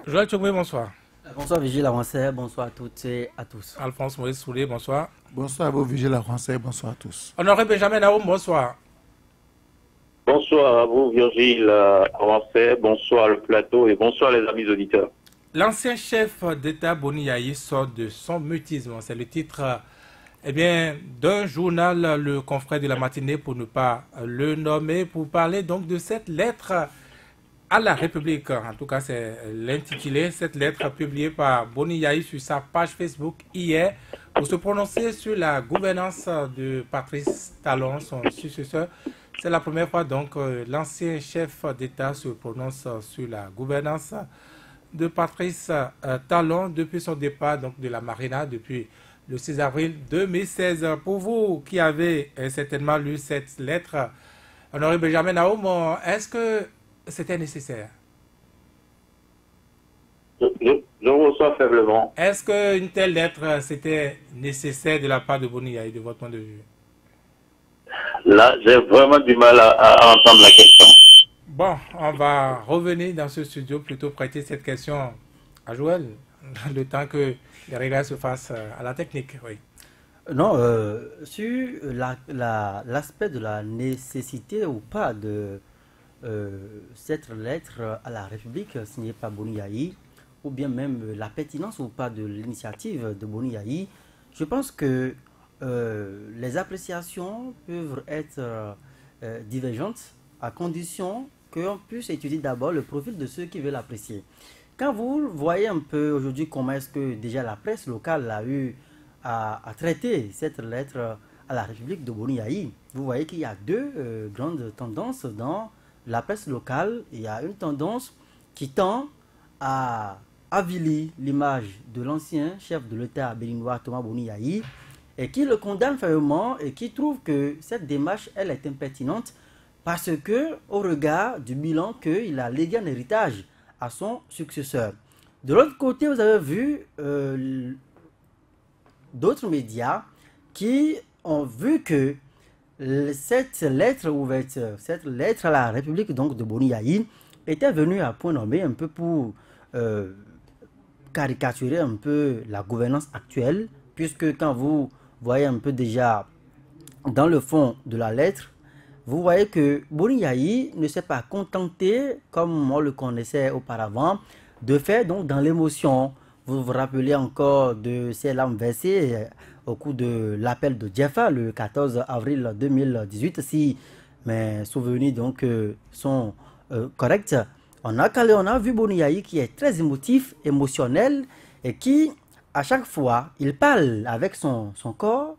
Joël Tchoumoui, bonsoir. Bonsoir Vigile Avancé, bonsoir à toutes et à tous. Alphonse Maurice Soulé, bonsoir. Bonsoir à vous, Vigile Avancé, bonsoir à tous. Honoré Benjamin Naoum, bonsoir. Bonsoir à vous, Virgile Avancé, bonsoir le plateau et bonsoir les amis auditeurs. L'ancien chef d'État Boni Yayi sort de son mutisme. C'est le titre d'un journal, le confrère de la matinée, pour ne pas le nommer, pour parler donc de cette lettre à la République. En tout cas, c'est l'intitulé, cette lettre publiée par Boni Yayi sur sa page Facebook hier pour se prononcer sur la gouvernance de Patrice Talon, son successeur. C'est la première fois donc l'ancien chef d'État se prononce sur la gouvernance de Patrice Talon depuis son départ donc de la Marina depuis le 6 avril 2016. Pour vous qui avez certainement lu cette lettre, Honoré Benjamin Naoum, est-ce que c'était nécessaire? Je reçois faiblement. Est-ce qu'une telle lettre c'était nécessaire de la part de Boni Yayi, de votre point de vue? Là, j'ai vraiment du mal à entendre la question. Bon, on va revenir dans ce studio, plutôt prêter cette question à Joël, le temps que les réglages se fassent à la technique. Oui. Non, sur l'aspect de la nécessité ou pas de cette lettre à la République signée par Boni Yayi, ou bien même la pertinence ou pas de l'initiative de Boni Yayi, je pense que les appréciations peuvent être divergentes à condition qu'on puisse étudier d'abord le profil de ceux qui veulent l'apprécier. Quand vous voyez un peu aujourd'hui comment est-ce que déjà la presse locale a eu à traiter cette lettre à la République de Boni Yayi, vous voyez qu'il y a deux grandes tendances dans la presse locale. Il y a une tendance qui tend à avilir l'image de l'ancien chef de l'État béninois Thomas Boni Yayi et qui le condamne fermement et qui trouve que cette démarche, elle est impertinente parce que, au regard du bilan qu'il a légué en héritage à son successeur. De l'autre côté, vous avez vu d'autres médias qui ont vu que cette lettre ouverte, cette lettre à la République donc de Boni Yayi était venue à point nommé un peu pour caricaturer un peu la gouvernance actuelle, puisque quand vous voyez un peu déjà dans le fond de la lettre, vous voyez que Boni Yayi ne s'est pas contenté, comme on le connaissait auparavant, de faire donc dans l'émotion. Vous vous rappelez encore de ces larmes versées au cours de l'appel de Jeffa le 14 avril 2018, si mes souvenirs donc sont corrects. On a vu Boni Yayi qui est très émotif, émotionnel et qui, à chaque fois, il parle avec son corps,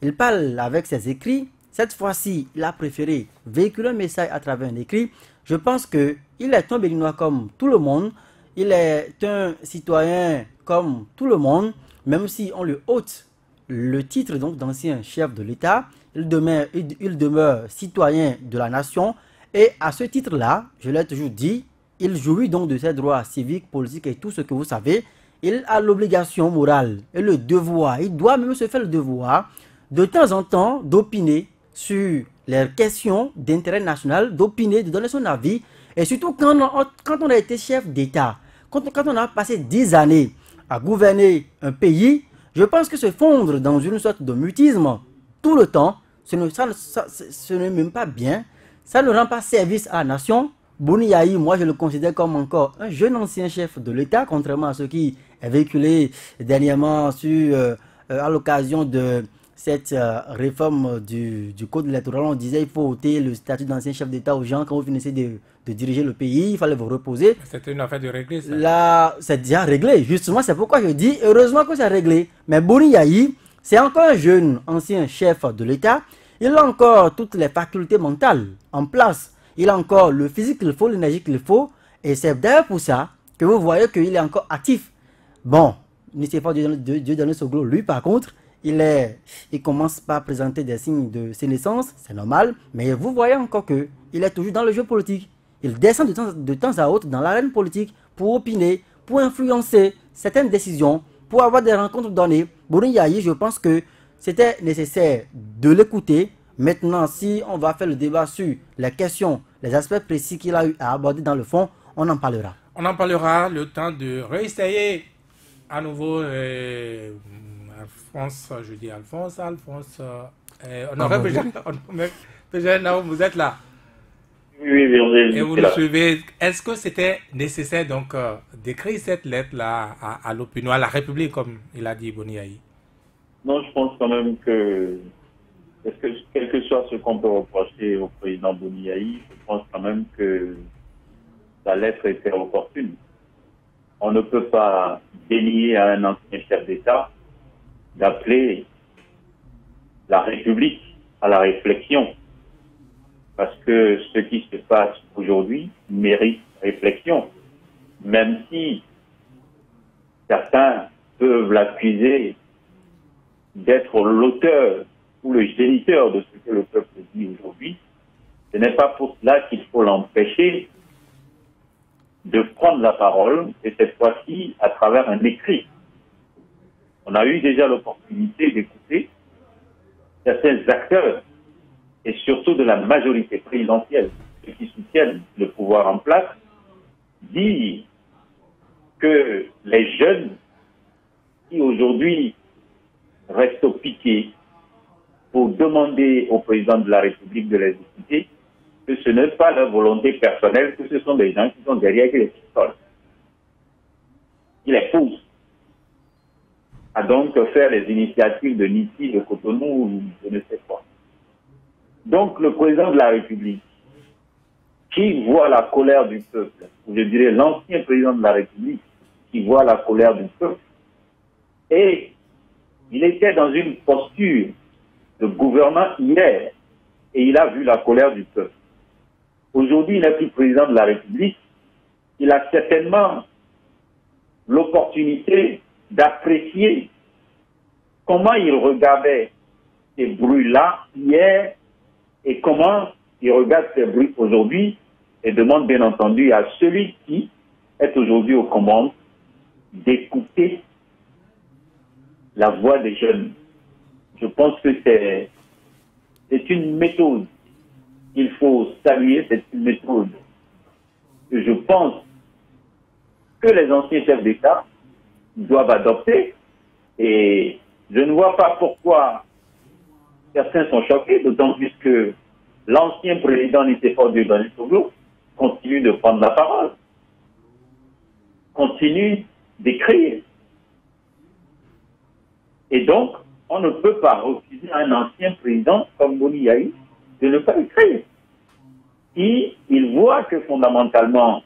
il parle avec ses écrits. Cette fois-ci, il a préféré véhiculer un message à travers un écrit. Je pense qu'il est un Béninois comme tout le monde. Il est un citoyen comme tout le monde. Même si on lui ôte le titre donc d'ancien chef de l'État, il demeure citoyen de la nation. Et à ce titre-là, je l'ai toujours dit, il jouit donc de ses droits civiques, politiques et tout ce que vous savez. Il a l'obligation morale et le devoir, il doit même se faire le devoir de temps en temps d'opiner sur les questions d'intérêt national, d'opiner, de donner son avis. Et surtout quand on a été chef d'État, quand on a passé 10 années à gouverner un pays, je pense que se fondre dans une sorte de mutisme tout le temps, ce n'est même pas bien. Ça ne rend pas service à la nation. Boni Yayi, moi je le considère comme encore un jeune ancien chef de l'État, contrairement à ce qui est véhiculé dernièrement à l'occasion de cette réforme du code électoral. On disait qu'il faut ôter le statut d'ancien chef d'État aux gens quand vous finissez de diriger le pays, il fallait vous reposer. C'était une affaire de régler ça. Là, c'est déjà réglé. Justement, c'est pourquoi je dis heureusement que c'est réglé. Mais Boni Yayi, c'est encore un jeune ancien chef de l'État. Il a encore toutes les facultés mentales en place. Il a encore le physique qu'il faut, l'énergie qu'il faut. Et c'est d'ailleurs pour ça que vous voyez qu'il est encore actif. Bon, n'essayez pas de donner ce gros. Lui, par contre, il commence par présenter des signes de sénescence, c'est normal. Mais vous voyez encore qu'il est toujours dans le jeu politique. Il descend de temps à autre dans l'arène politique pour opiner, pour influencer certaines décisions, pour avoir des rencontres données. Boni Yayi, je pense que c'était nécessaire de l'écouter. Maintenant, si on va faire le débat sur les questions, les aspects précis qu'il a eu à aborder dans le fond, on en parlera. On en parlera le temps de réessayer à nouveau Alphonse, je dis Alphonse, vous êtes là. Oui, oui, on est Et vous là. le suivez. Est-ce que c'était nécessaire donc d'écrire cette lettre-là à l'opinion, à la République, comme il a dit Boniaï? Non, je pense quand même que, quel que soit ce qu'on peut reprocher au président Boniaï, je pense quand même que sa lettre était opportune. On ne peut pas dénier à un ancien chef d'État d'appeler la République à la réflexion. Parce que ce qui se passe aujourd'hui mérite réflexion. Même si certains peuvent l'accuser d'être l'auteur ou le géniteur de ce que le peuple dit aujourd'hui, ce n'est pas pour cela qu'il faut l'empêcher de prendre la parole, et cette fois-ci à travers un écrit. On a eu déjà l'opportunité d'écouter certains acteurs, et surtout de la majorité présidentielle, ceux qui soutiennent le pouvoir en place, dire que les jeunes qui aujourd'hui restent au piquet pour demander au président de la République de les écouter, que ce n'est pas leur volonté personnelle, que ce sont des gens qui sont derrière les pistoles. Ils les poussent à donc faire les initiatives de Niti, de Cotonou, ou je ne sais quoi. Donc le président de la République, qui voit la colère du peuple, ou je dirais l'ancien président de la République, qui voit la colère du peuple, et il était dans une posture de gouvernant hier, et il a vu la colère du peuple. Aujourd'hui, il n'est plus président de la République, il a certainement l'opportunité d'apprécier comment il regardait ces bruits-là hier et comment il regarde ces bruits aujourd'hui et demande bien entendu à celui qui est aujourd'hui aux commandes d'écouter la voix des jeunes. Je pense que c'est une méthode qu'il faut saluer, c'est une méthode que je pense que les anciens chefs d'État doivent adopter, et je ne vois pas pourquoi certains sont choqués, d'autant plus que l'ancien président Nicéphore Diodone Soglo continue de prendre la parole, continue d'écrire. Et donc, on ne peut pas refuser à un ancien président comme Boniaï de ne pas écrire. Il voit que fondamentalement,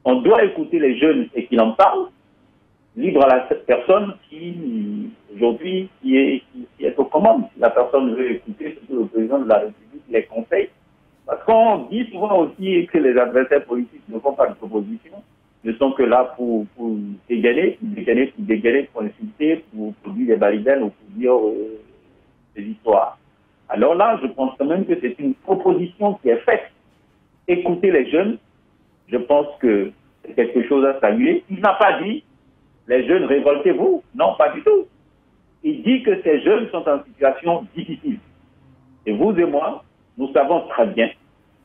on doit écouter les jeunes et qu'il en parle, libre à la personne qui, aujourd'hui, qui est aux commandes. Si la personne veut écouter ce que le président de la République les conseille. Parce qu'on dit souvent aussi que les adversaires politiques ne font pas de propositions, ne sont que là pour dégainer, pour insulter, pour dire des balidènes ou pour dire des histoires. Alors là, je pense quand même que c'est une proposition qui est faite. Écouter les jeunes, je pense que c'est quelque chose à saluer. Il n'a pas dit, les jeunes, révoltez-vous. Non, pas du tout. Il dit que ces jeunes sont en situation difficile. Et vous et moi, nous savons très bien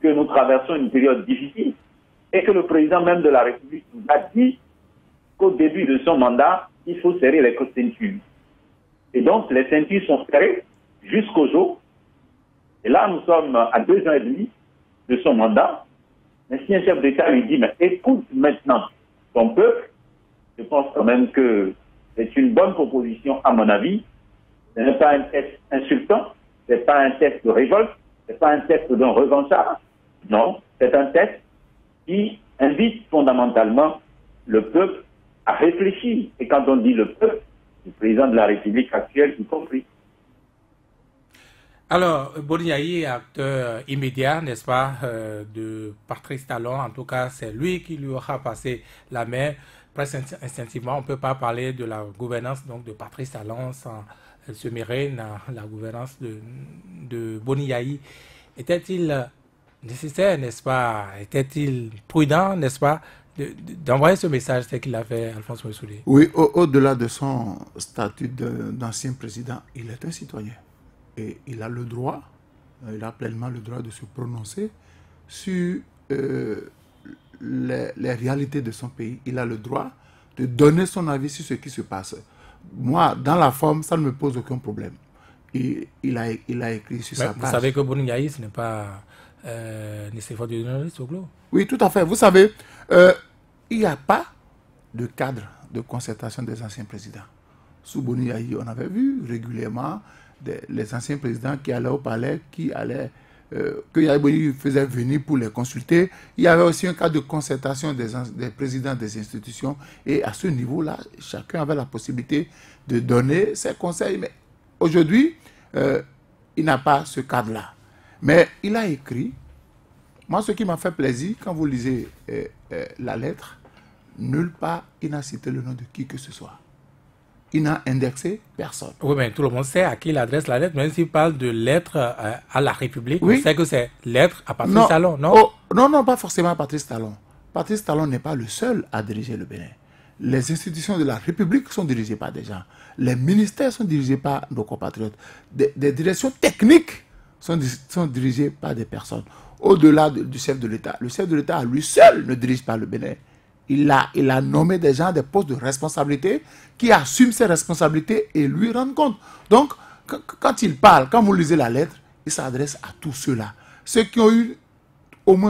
que nous traversons une période difficile et que le président même de la République nous a dit qu'au début de son mandat, il faut serrer les ceintures. Et donc, les ceintures sont serrées jusqu'au jour. Et là, nous sommes à 2 ans et demi de son mandat. Mais si un chef d'État lui dit, mais écoute maintenant ton peuple, je pense quand même que c'est une bonne proposition à mon avis. Ce n'est pas un test insultant, ce n'est pas un test de révolte, ce n'est pas un test d'un revanchard. Non, c'est un test qui invite fondamentalement le peuple à réfléchir. Et quand on dit le peuple, le président de la République actuelle y compris. Alors, Boniaï est acteur immédiat, n'est-ce pas, de Patrice Talon. En tout cas, c'est lui qui lui aura passé la main. Presque instinctivement, on ne peut pas parler de la gouvernance donc, de Patrice Talon sans se mêler dans la gouvernance de Boniaï. Était-il nécessaire, n'est-ce pas? Était-il prudent, n'est-ce pas, d'envoyer ce message tel qu'il l'a fait Alphonse Messoudi? Oui, au-delà de son statut d'ancien président, il est un citoyen. Et il a le droit, il a pleinement le droit de se prononcer sur les réalités de son pays. Il a le droit de donner son avis sur ce qui se passe. Moi, dans la forme, ça ne me pose aucun problème. Il a écrit sur sa page. Vous savez que Boni Yayi, ce n'est pas Nicéphore de Soglo. Oui, tout à fait. Vous savez, il n'y a pas de cadre de concertation des anciens présidents. Sous Boni Yayi, on avait vu régulièrement les anciens présidents qui allaient au palais, que Yayi Boni faisait venir pour les consulter. Il y avait aussi un cadre de concertation des présidents des institutions. Et à ce niveau-là, chacun avait la possibilité de donner ses conseils. Mais aujourd'hui, il n'a pas ce cadre-là. Mais il a écrit. Moi, ce qui m'a fait plaisir, quand vous lisez la lettre, nulle part, il n'a cité le nom de qui que ce soit. Il n'a indexé personne. Oui, mais tout le monde sait à qui il adresse la lettre, même s'il parle de lettre à la République, oui. On sait que c'est lettre à Patrice Talon, non? Non, pas forcément à Patrice Talon. Patrice Talon n'est pas le seul à diriger le Bénin. Les institutions de la République sont dirigées par des gens. Les ministères sont dirigés par nos compatriotes. Des directions techniques sont dirigées par des personnes. Au-delà du chef de l'État. Le chef de l'État, à lui seul, ne dirige pas le Bénin. Il a nommé des gens à des postes de responsabilité qui assument ces responsabilités et lui rendent compte. Donc, quand il parle, quand vous lisez la lettre, il s'adresse à tous ceux-là. Ceux qui ont eu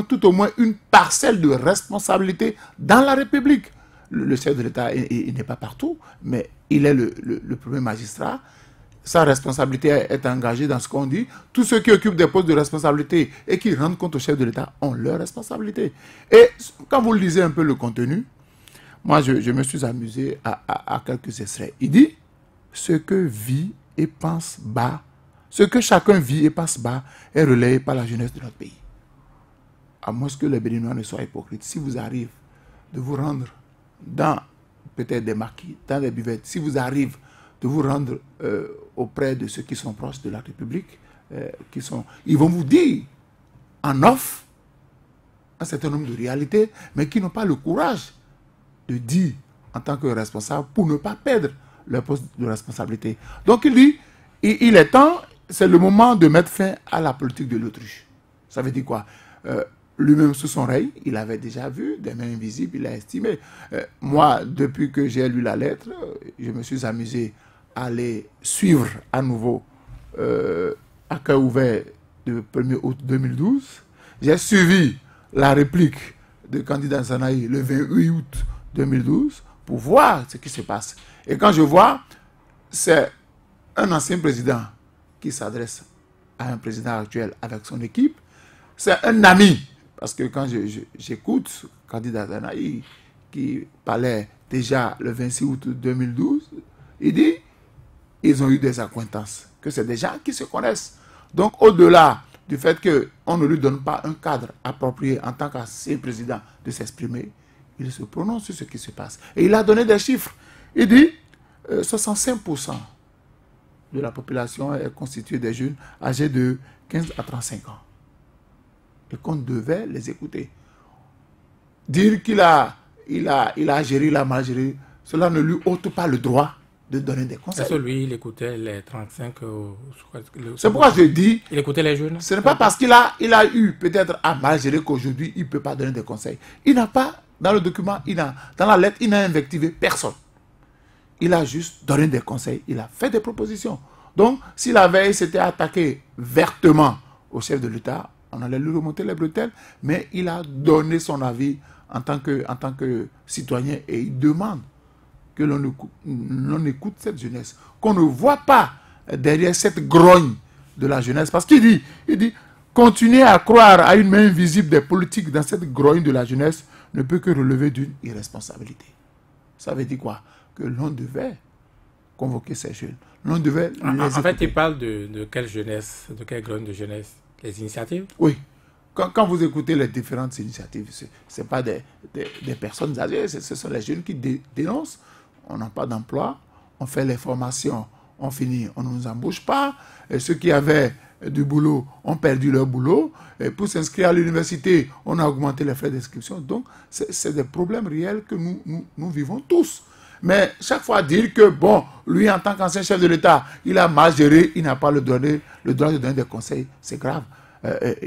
tout au moins une parcelle de responsabilité dans la République. Le chef de l'État, il n'est pas partout, mais il est le premier magistrat. Sa responsabilité est engagée dans ce qu'on dit. Tous ceux qui occupent des postes de responsabilité et qui rendent compte au chef de l'État ont leur responsabilité. Et quand vous lisez un peu le contenu, moi je me suis amusé à quelques extraits. Il dit ce que vit et pense bas, ce que chacun vit et pense bas est relayé par la jeunesse de notre pays. À moins que les Béninois ne soient hypocrites. Si vous arrivez de vous rendre dans peut-être des maquis, dans des buvettes, si vous arrivez de vous rendre auprès de ceux qui sont proches de la République, ils vont vous dire en off un certain nombre de réalités, mais qui n'ont pas le courage de dire en tant que responsable pour ne pas perdre leur poste de responsabilité. Donc il dit, il est temps, c'est le moment de mettre fin à la politique de l'autruche. Ça veut dire quoi? Lui-même sous son règne, il avait déjà vu des mains invisibles, il a estimé. Moi, depuis que j'ai lu la lettre, je me suis amusé à aller suivre à nouveau à cœur ouvert le 1er août 2012. J'ai suivi la réplique de candidat Zanaï le 28 août 2012 pour voir ce qui se passe. Et quand je vois, c'est un ancien président qui s'adresse à un président actuel avec son équipe. C'est un ami. Parce que quand j'écoute candidat Zanaï qui parlait déjà le 26 août 2012, il dit ils ont eu des acquaintances, que c'est des gens qui se connaissent. Donc au-delà du fait qu'on ne lui donne pas un cadre approprié en tant qu'ancien président de s'exprimer, il se prononce sur ce qui se passe. Et il a donné des chiffres. Il dit 65% de la population est constituée des jeunes âgés de 15 à 35 ans. Et qu'on devait les écouter. Dire qu'il a géré, il a mal géré, cela ne lui ôte pas le droit de donner des conseils. Est-ce que lui, il écoutait les 35... c'est pourquoi je dis... Il écoutait les jeunes. Ce n'est pas parce qu'il a eu peut-être à mal gérer qu'aujourd'hui, il ne peut pas donner des conseils. Il n'a pas, dans le document, dans la lettre, il n'a invectivé personne. Il a juste donné des conseils, il a fait des propositions. Donc, si la veille s'était attaqué vertement au chef de l'État, on allait lui remonter les bretelles, mais il a donné son avis en tant que citoyen et il demande que l'on écoute cette jeunesse, qu'on ne voit pas derrière cette grogne de la jeunesse. Parce qu'il dit, continuer à croire à une main invisible des politiques dans cette grogne de la jeunesse ne peut que relever d'une irresponsabilité. Ça veut dire quoi? Que l'on devait convoquer ces jeunes. L'on devait les En fait, écouter. il parle de quelle jeunesse, de quelle grogne de jeunesse? Les initiatives? Oui. Quand vous écoutez les différentes initiatives, ce n'est pas des personnes âgées, ce sont les jeunes qui dénoncent. On n'a pas d'emploi, on fait les formations, on finit, on ne nous embauche pas. Et ceux qui avaient du boulot ont perdu leur boulot. Et pour s'inscrire à l'université, on a augmenté les frais d'inscription. Donc, c'est des problèmes réels que nous vivons tous. Mais chaque fois dire que, bon, lui, en tant qu'ancien chef de l'État, il a mal géré, il n'a pas le droit de donner des conseils, c'est grave.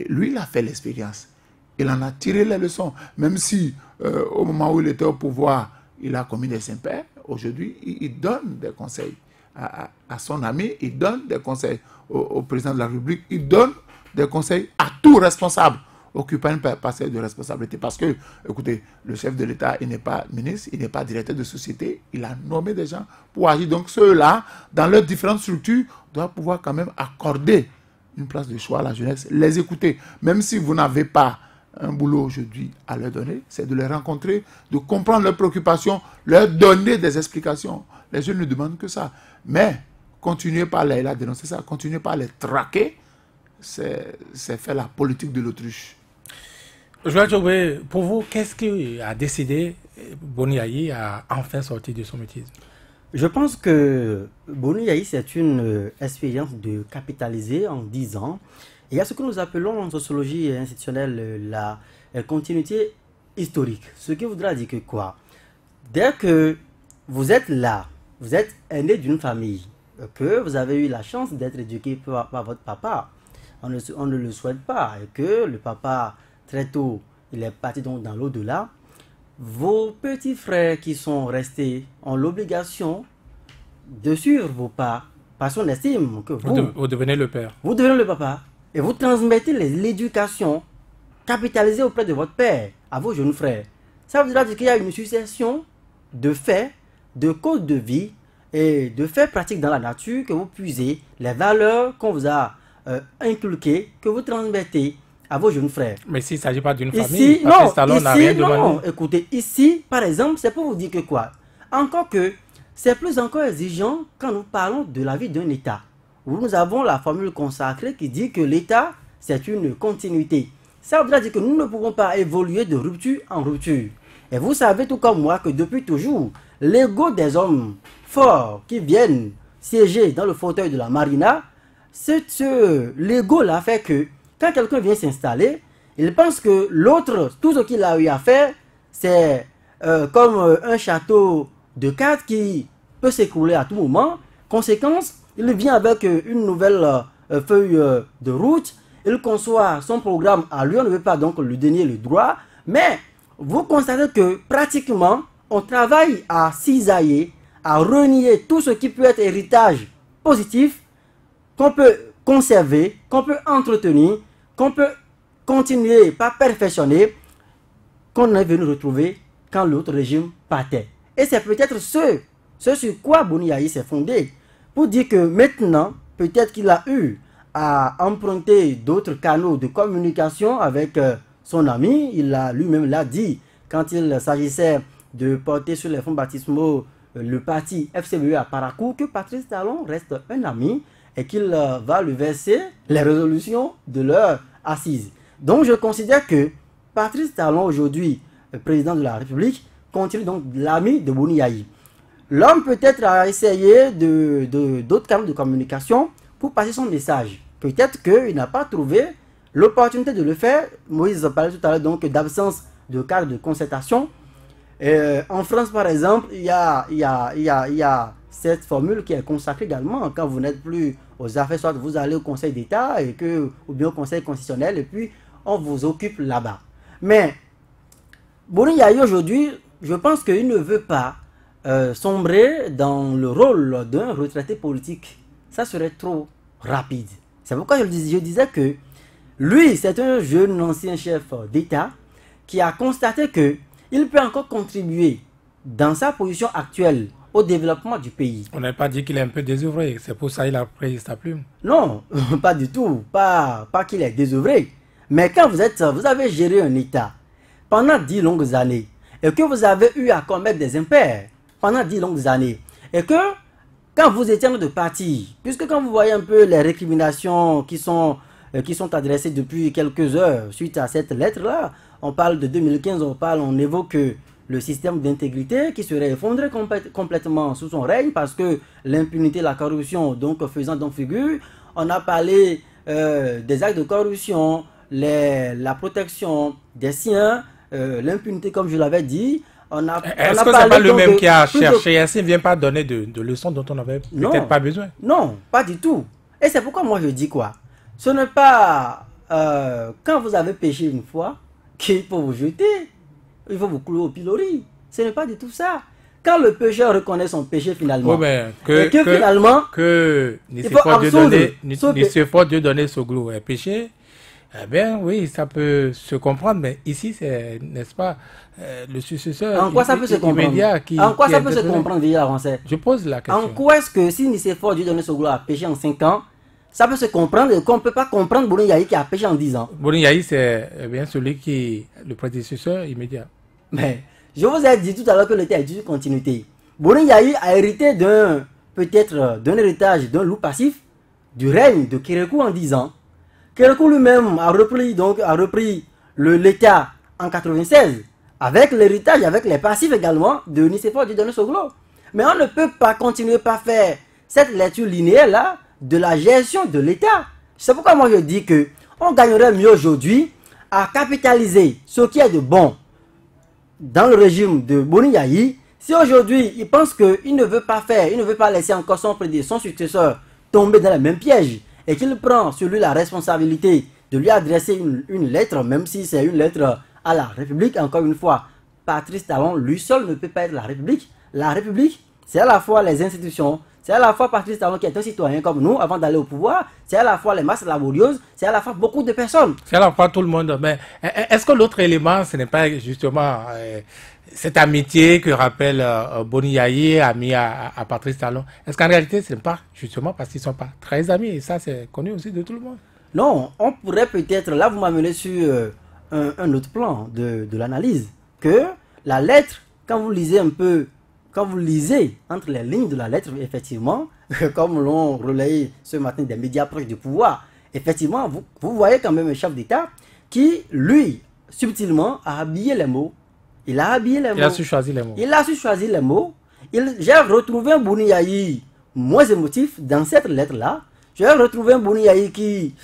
Lui, il a fait l'expérience. Il en a tiré les leçons. Même si, au moment où il était au pouvoir, il a commis des impairs, aujourd'hui, il donne des conseils à son ami, il donne des conseils au président de la République, il donne des conseils à tout responsable occupant une parcelle de responsabilité. Parce que, écoutez, le chef de l'État, il n'est pas ministre, il n'est pas directeur de société, il a nommé des gens pour agir. Donc ceux-là, dans leurs différentes structures, doivent pouvoir quand même accorder une place de choix à la jeunesse, les écouter. Même si vous n'avez pas un boulot aujourd'hui à leur donner, c'est de les rencontrer, de comprendre leurs préoccupations, leur donner des explications. Les jeunes ne demandent que ça. Mais continuez pas à les dénoncer ça, continuez pas à les traquer, c'est faire la politique de l'autruche. Joël Djogbe, pour vous, qu'est-ce qui a décidé Boni Yayi à enfin sortir de son mutisme? Je pense que Boni Yayi, c'est une expérience de capitaliser en 10 ans. Il y a ce que nous appelons en sociologie institutionnelle la continuité historique. Ce qui voudra dire que quoi? Dès que vous êtes là, vous êtes aîné d'une famille, que vous avez eu la chance d'être éduqué par votre papa, on ne le souhaite pas, et que le papa, très tôt, il est parti donc dans l'au-delà, vos petits frères qui sont restés ont l'obligation de suivre vos pas, parce qu'on estime que vous devenez le père. Vous devenez le papa, et vous transmettez l'éducation capitalisée auprès de votre père à vos jeunes frères. Ça veut dire qu'il y a une succession de faits, de codes de vie et de faits pratiques dans la nature que vous puisez, les valeurs qu'on vous a inculquées, que vous transmettez à vos jeunes frères. Mais s'il ne s'agit pas d'une famille, Patrice Talon n'a rien demandé. Non, écoutez, ici, par exemple, c'est pour vous dire que quoi? Encore que c'est plus encore exigeant quand nous parlons de la vie d'un État, où nous avons la formule consacrée qui dit que l'État, c'est une continuité. Ça veut dire que nous ne pouvons pas évoluer de rupture en rupture. Et vous savez tout comme moi que depuis toujours, l'ego des hommes forts qui viennent siéger dans le fauteuil de la marina, l'ego-là fait que quand quelqu'un vient s'installer, il pense que l'autre, tout ce qu'il a eu à faire, c'est comme un château de cartes qui peut s'écrouler à tout moment. Conséquence, il vient avec une nouvelle feuille de route, il conçoit son programme à lui, on ne veut pas donc lui donner le droit, mais vous constatez que pratiquement, on travaille à cisailler, à renier tout ce qui peut être héritage positif, qu'on peut conserver, qu'on peut entretenir, qu'on peut continuer par perfectionner, qu'on est venu retrouver quand l'autre régime partait. Et c'est peut-être ce sur quoi Boni Yayi s'est fondé, pour dire que maintenant, peut-être qu'il a eu à emprunter d'autres canaux de communication avec son ami. Il a lui-même l'a dit quand il s'agissait de porter sur les fonds baptismaux le parti FCBE à Parakou, que Patrice Talon reste un ami et qu'il va lui verser les résolutions de leur assise. Donc je considère que Patrice Talon, aujourd'hui président de la République, continue donc l'ami de Boni Yayi. L'homme peut-être a essayé d'autres canaux de communication pour passer son message. Peut-être qu'il n'a pas trouvé l'opportunité de le faire. Moïse parlait tout à l'heure donc d'absence de cadre de concertation. En France, par exemple, il y a cette formule qui est consacrée également. Quand vous n'êtes plus aux affaires, soit vous allez au Conseil d'État ou bien au Conseil constitutionnel, et puis on vous occupe là-bas. Mais Boni Yayi aujourd'hui, je pense qu'il ne veut pas sombrer dans le rôle d'un retraité politique. Ça serait trop rapide. C'est pourquoi je disais que lui, c'est un jeune ancien chef d'État qui a constaté que il peut encore contribuer dans sa position actuelle au développement du pays. On n'a pas dit qu'il est un peu désœuvré, c'est pour ça qu'il a pris sa plume. Non, pas du tout, pas qu'il est désœuvré. Mais quand vous avez géré un État pendant 10 longues années, et que vous avez eu à commettre des impairs pendant 10 longues années, et que quand vous étiez en train de partir, puisque quand vous voyez un peu les récriminations qui sont adressées depuis quelques heures suite à cette lettre-là, on parle de 2015, on évoque le système d'intégrité qui serait effondré complètement sous son règne parce que l'impunité, la corruption, donc faisant donc figure. On a parlé des actes de corruption, la protection des siens, l'impunité comme je l'avais dit. Est-ce que ce n'est pas le même qui a cherché? Est-ce qu'il ne vient pas donner de leçons dont on n'avait peut-être pas besoin? Non, pas du tout. Et c'est pourquoi moi je dis quoi? Ce n'est pas quand vous avez péché une fois qu'il faut vous jeter, il faut vous clouer au pilori. Ce n'est pas du tout ça. Quand le pécheur reconnaît son péché finalement, finalement, Dieu donner ce goût est péché, eh bien oui, ça peut se comprendre, mais ici, c'est, n'est-ce pas, le successeur en quoi ça peut se comprendre En quoi ça peut se comprendre, déjà, Je pose la question. En quoi est-ce que si Nicéphore Dieu donner ce goût à péché en 5 ans, ça peut se comprendre qu'on ne peut pas comprendre Boni Yayi qui a péché en 10 ans? Boni Yayi, c'est bien celui qui le prédécesseur immédiat. Mais je vous ai dit tout à l'heure que l'état est d'une continuité. Boni Yayi a hérité d'un héritage, d'un loup passif du règne de Kérékou en 10 ans. Kérékou lui-même a repris l'état en 96 avec l'héritage, avec les passifs également de Nicéphore Dieu donner Soglo. Mais on ne peut pas continuer par faire cette lecture linéaire là de la gestion de l'état. C'est pourquoi moi je dis que on gagnerait mieux aujourd'hui à capitaliser ce qui est de bon dans le régime de Boni Yayi. Si aujourd'hui il pense qu'il ne veut pas laisser encore son successeur tomber dans le même piège et qu'il prend sur lui la responsabilité de lui adresser une lettre, même si c'est une lettre à la République, encore une fois, Patrice Talon, lui seul ne peut pas être la République. La République, c'est à la fois les institutions, c'est à la fois Patrice Talon qui est un citoyen comme nous avant d'aller au pouvoir, c'est à la fois les masses laborieuses, c'est à la fois beaucoup de personnes. C'est à la fois tout le monde. Mais est-ce que l'autre élément, ce n'est pas justement cette amitié que rappelle Boni Yayi ami à Patrice Talon? Est-ce qu'en réalité, ce n'est pas justement parce qu'ils ne sont pas très amis? Et ça, c'est connu aussi de tout le monde. Non, on pourrait peut-être, là vous m'amenez sur un autre plan de l'analyse, que la lettre, quand vous lisez un peu, quand vous lisez entre les lignes de la lettre, effectivement, comme l'ont relayé ce matin des médias proches du pouvoir, effectivement, vous voyez quand même un chef d'État qui, lui, subtilement, a habillé les mots. Il a su choisir les mots. J'ai retrouvé un Boni Yayi moins émotif dans cette lettre-là. J'ai retrouvé un Boni Yayi qui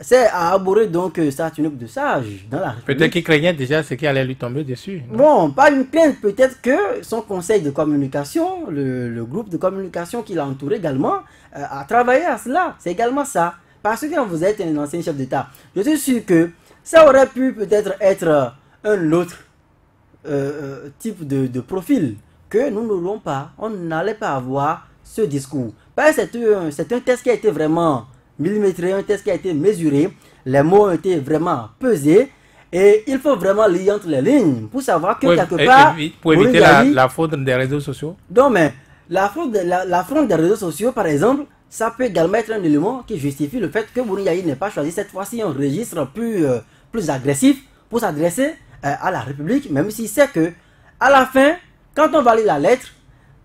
c'est à abhorrer donc sa tunique de sage dans la République. Peut-être qu'il craignait déjà ce qui allait lui tomber dessus. Non? Bon, pas une plainte, peut-être que son conseil de communication, le groupe de communication qui l'a entouré également, a travaillé à cela. C'est également ça. Parce que quand vous êtes un ancien chef d'État, je suis sûr que ça aurait pu peut-être être un autre type de profil que nous n'aurons pas. On n'allait pas avoir ce discours. Parce que c'est un test qui a été vraiment millimétré, un test qui a été mesuré, les mots ont été vraiment pesés et il faut vraiment lire entre les lignes pour savoir que quelque part... Pour éviter la fraude des réseaux sociaux. Non mais la fraude des réseaux sociaux par exemple, ça peut également être un élément qui justifie le fait que Boni Yayi n'ait pas choisi cette fois-ci un registre plus agressif pour s'adresser à la République, même s'il sait que à la fin, quand on va lire la lettre,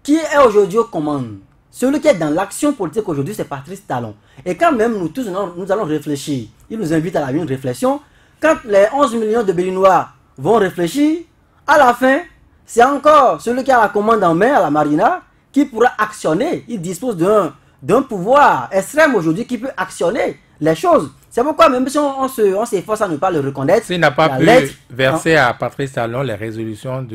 qui est aujourd'hui aux commandes? Celui qui est dans l'action politique aujourd'hui, c'est Patrice Talon. Et quand même, nous tous, nous allons réfléchir. Il nous invite à une réflexion. Quand les 11 millions de Béninois vont réfléchir, à la fin, c'est encore celui qui a la commande en main à la Marina qui pourra actionner. Il dispose d'un pouvoir extrême aujourd'hui qui peut actionner les choses. C'est pourquoi même si on s'efforce à ne pas le reconnaître... S'il n'a pas pu verser à Patrice Talon les résolutions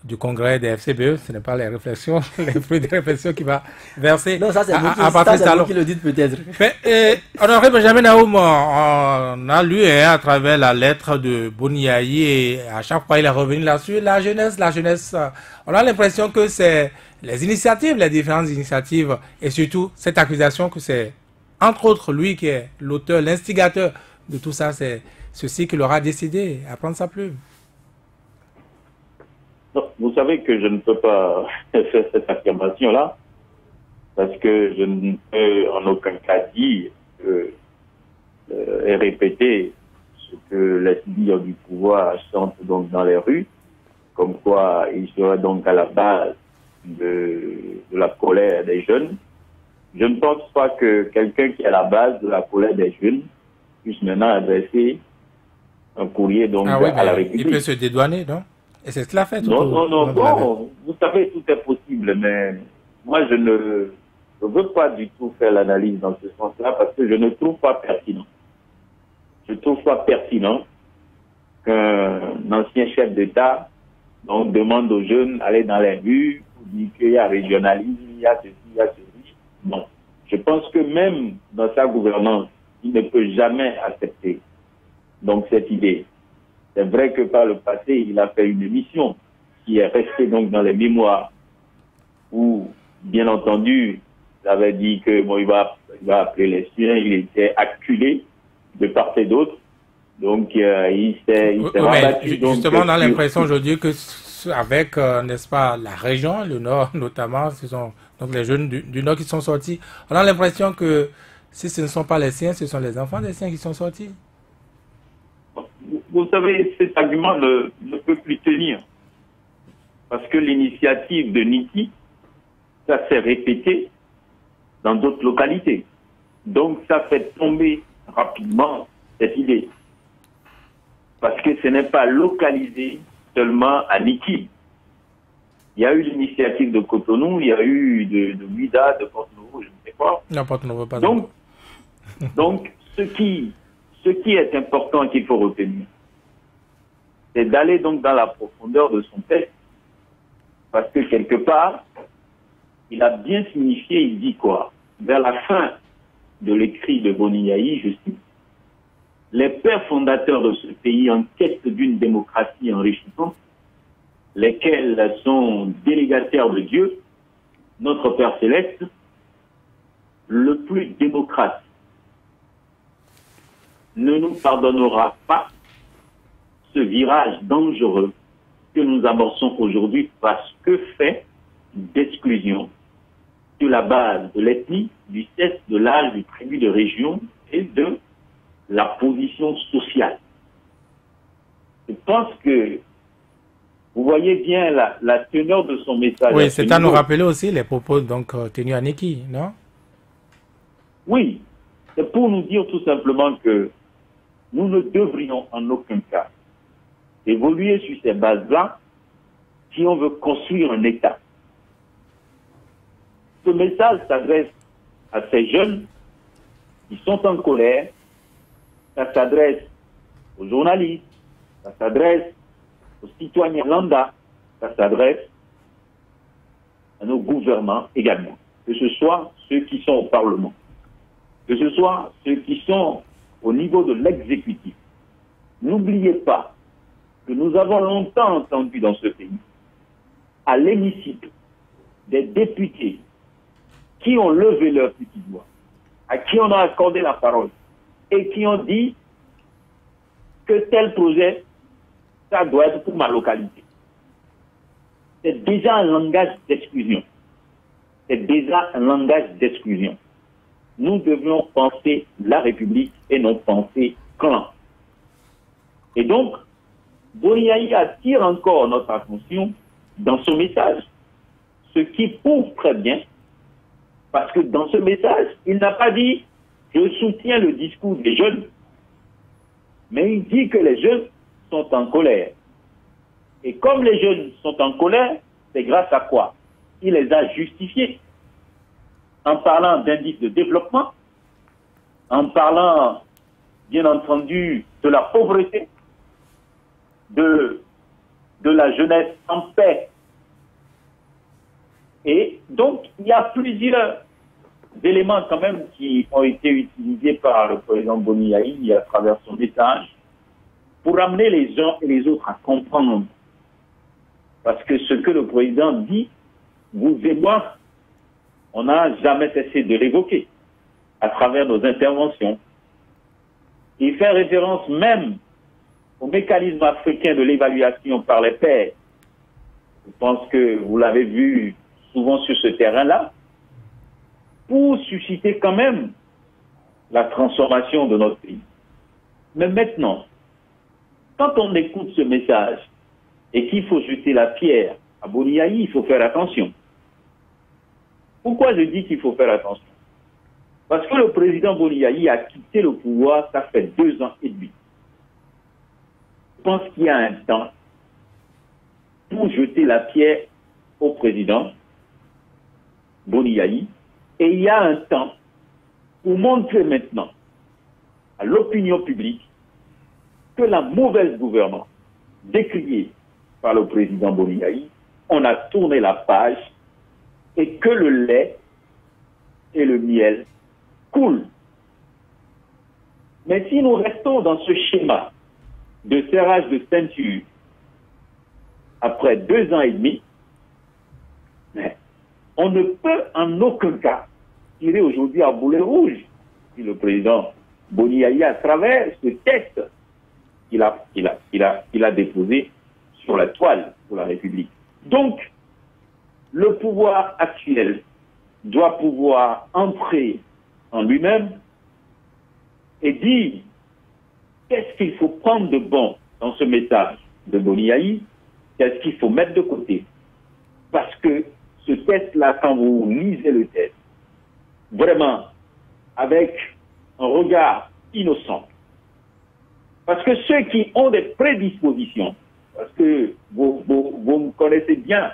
du congrès des FCBE, ce n'est pas les réflexions, les fruits des réflexions qui va verser à Patrice Talon. Qui le dit peut-être. Honoré Benjamin Naoum, on a lu à travers la lettre de Boni Yayi et à chaque fois il est revenu là-dessus. La jeunesse, on a l'impression que c'est les initiatives, les différentes initiatives et surtout cette accusation que c'est entre autres lui qui est l'auteur, l'instigateur de tout ça, c'est ceci qui l'aura décidé à prendre sa plume. Vous savez que je ne peux pas faire cette affirmation-là, parce que je ne peux en aucun cas dire et répéter ce que les leaders du pouvoir chantent donc dans les rues, comme quoi ils seraient donc à la base de la colère des jeunes. Je ne pense pas que quelqu'un qui est à la base de la colère des jeunes puisse maintenant adresser un courrier donc à la République. Il peut se dédouaner, non? Et c'est ce qu'il a fait. Bon, vous savez, tout est possible, mais moi, je ne veux pas du tout faire l'analyse dans ce sens-là parce que je ne trouve pas pertinent. Je ne trouve pas pertinent qu'un ancien chef d'État demande aux jeunes d'aller dans les rues pour dire qu'il y a régionalisme, il y a ceci, il y a ceci. Non. Je pense que même dans sa gouvernance, il ne peut jamais accepter donc cette idée. C'est vrai que par le passé, il a fait une émission qui est restée donc dans les mémoires où, bien entendu, il avait dit que bon, il va appeler les siens, il était acculé de part et d'autre. Donc, il s'est rabattu. Justement, on a l'impression aujourd'hui que avec, n'est-ce pas, la région, le Nord notamment, ce sont donc les jeunes du Nord qui sont sortis. On a l'impression que si ce ne sont pas les siens, ce sont les enfants des siens qui sont sortis. Vous savez, cet argument ne peut plus tenir. Parce que l'initiative de Niki, ça s'est répété dans d'autres localités. Donc, ça fait tomber rapidement cette idée. Parce que ce n'est pas localisé seulement à Niki. Il y a eu l'initiative de Cotonou, il y a eu de Ouida, de Porto-Novo, je ne sais pas. Non, Porto-Novo, pas donc, ce qui est important qu'il faut retenir, c'est d'aller donc dans la profondeur de son texte. Parce que quelque part, il a bien signifié, il dit quoi? Vers la fin de l'écrit de Boniaï, je cite, les pères fondateurs de ce pays en quête d'une démocratie enrichissante, lesquels sont délégataires de Dieu, notre Père céleste, le plus démocrate, ne nous pardonnera pas ce virage dangereux que nous amorçons aujourd'hui parce que fait d'exclusion de la base de l'ethnie, du sexe, de l'âge, du tribu de région et de la position sociale. Je pense que vous voyez bien la teneur de son message. Oui, c'est à nous rappeler aussi les propos donc tenus à Niki, non? Oui, c'est pour nous dire tout simplement que nous ne devrions en aucun cas évoluer sur ces bases-là si on veut construire un État. Ce message s'adresse à ces jeunes qui sont en colère, ça s'adresse aux journalistes, ça s'adresse aux citoyens lambda, ça s'adresse à nos gouvernants également, que ce soit ceux qui sont au Parlement, que ce soit ceux qui sont au niveau de l'exécutif. N'oubliez pas que nous avons longtemps entendu dans ce pays, à l'hémicycle, des députés qui ont levé leur petit doigt, à qui on a accordé la parole, et qui ont dit que tel projet, ça doit être pour ma localité. C'est déjà un langage d'exclusion. C'est déjà un langage d'exclusion. Nous devions penser la République et non penser clan. Et donc, Boniaï attire encore notre attention dans ce message, ce qui prouve très bien, parce que dans ce message, il n'a pas dit « je soutiens le discours des jeunes », mais il dit que les jeunes sont en colère. Et comme les jeunes sont en colère, c'est grâce à quoi? Il les a justifiés en parlant d'indices de développement, en parlant, bien entendu, de la pauvreté, de la jeunesse en paix. Et donc, il y a plusieurs éléments quand même qui ont été utilisés par le président Boniaï à travers son message pour amener les uns et les autres à comprendre. Parce que ce que le président dit, vous et moi, on n'a jamais cessé de l'évoquer à travers nos interventions. Il fait référence même au mécanisme africain de l'évaluation par les pairs. Je pense que vous l'avez vu souvent sur ce terrain-là, pour susciter quand même la transformation de notre pays. Mais maintenant, quand on écoute ce message et qu'il faut jeter la pierre à Boniaï, il faut faire attention. Pourquoi je dis qu'il faut faire attention? Parce que le président Boniaï a quitté le pouvoir, ça fait 2 ans et demi. Je pense qu'il y a un temps pour jeter la pierre au président Boniaï, et il y a un temps pour montrer maintenant à l'opinion publique que la mauvaise gouvernance décriée par le président Boniaï, on a tourné la page et que le lait et le miel coulent. Mais si nous restons dans ce schéma de serrage de ceinture après 2 ans et demi, mais on ne peut en aucun cas tirer aujourd'hui à boulet rouge si le président Boni Yayi, à travers ce texte qu'il a déposé sur la toile pour la République. Donc, le pouvoir actuel doit pouvoir entrer en lui-même et dire qu'est-ce qu'il faut prendre de bon dans ce message de Boni Yayi, qu'est-ce qu'il faut mettre de côté. Parce que ce texte-là, quand vous lisez le texte, vraiment, avec un regard innocent, parce que ceux qui ont des prédispositions, parce que vous me connaissez bien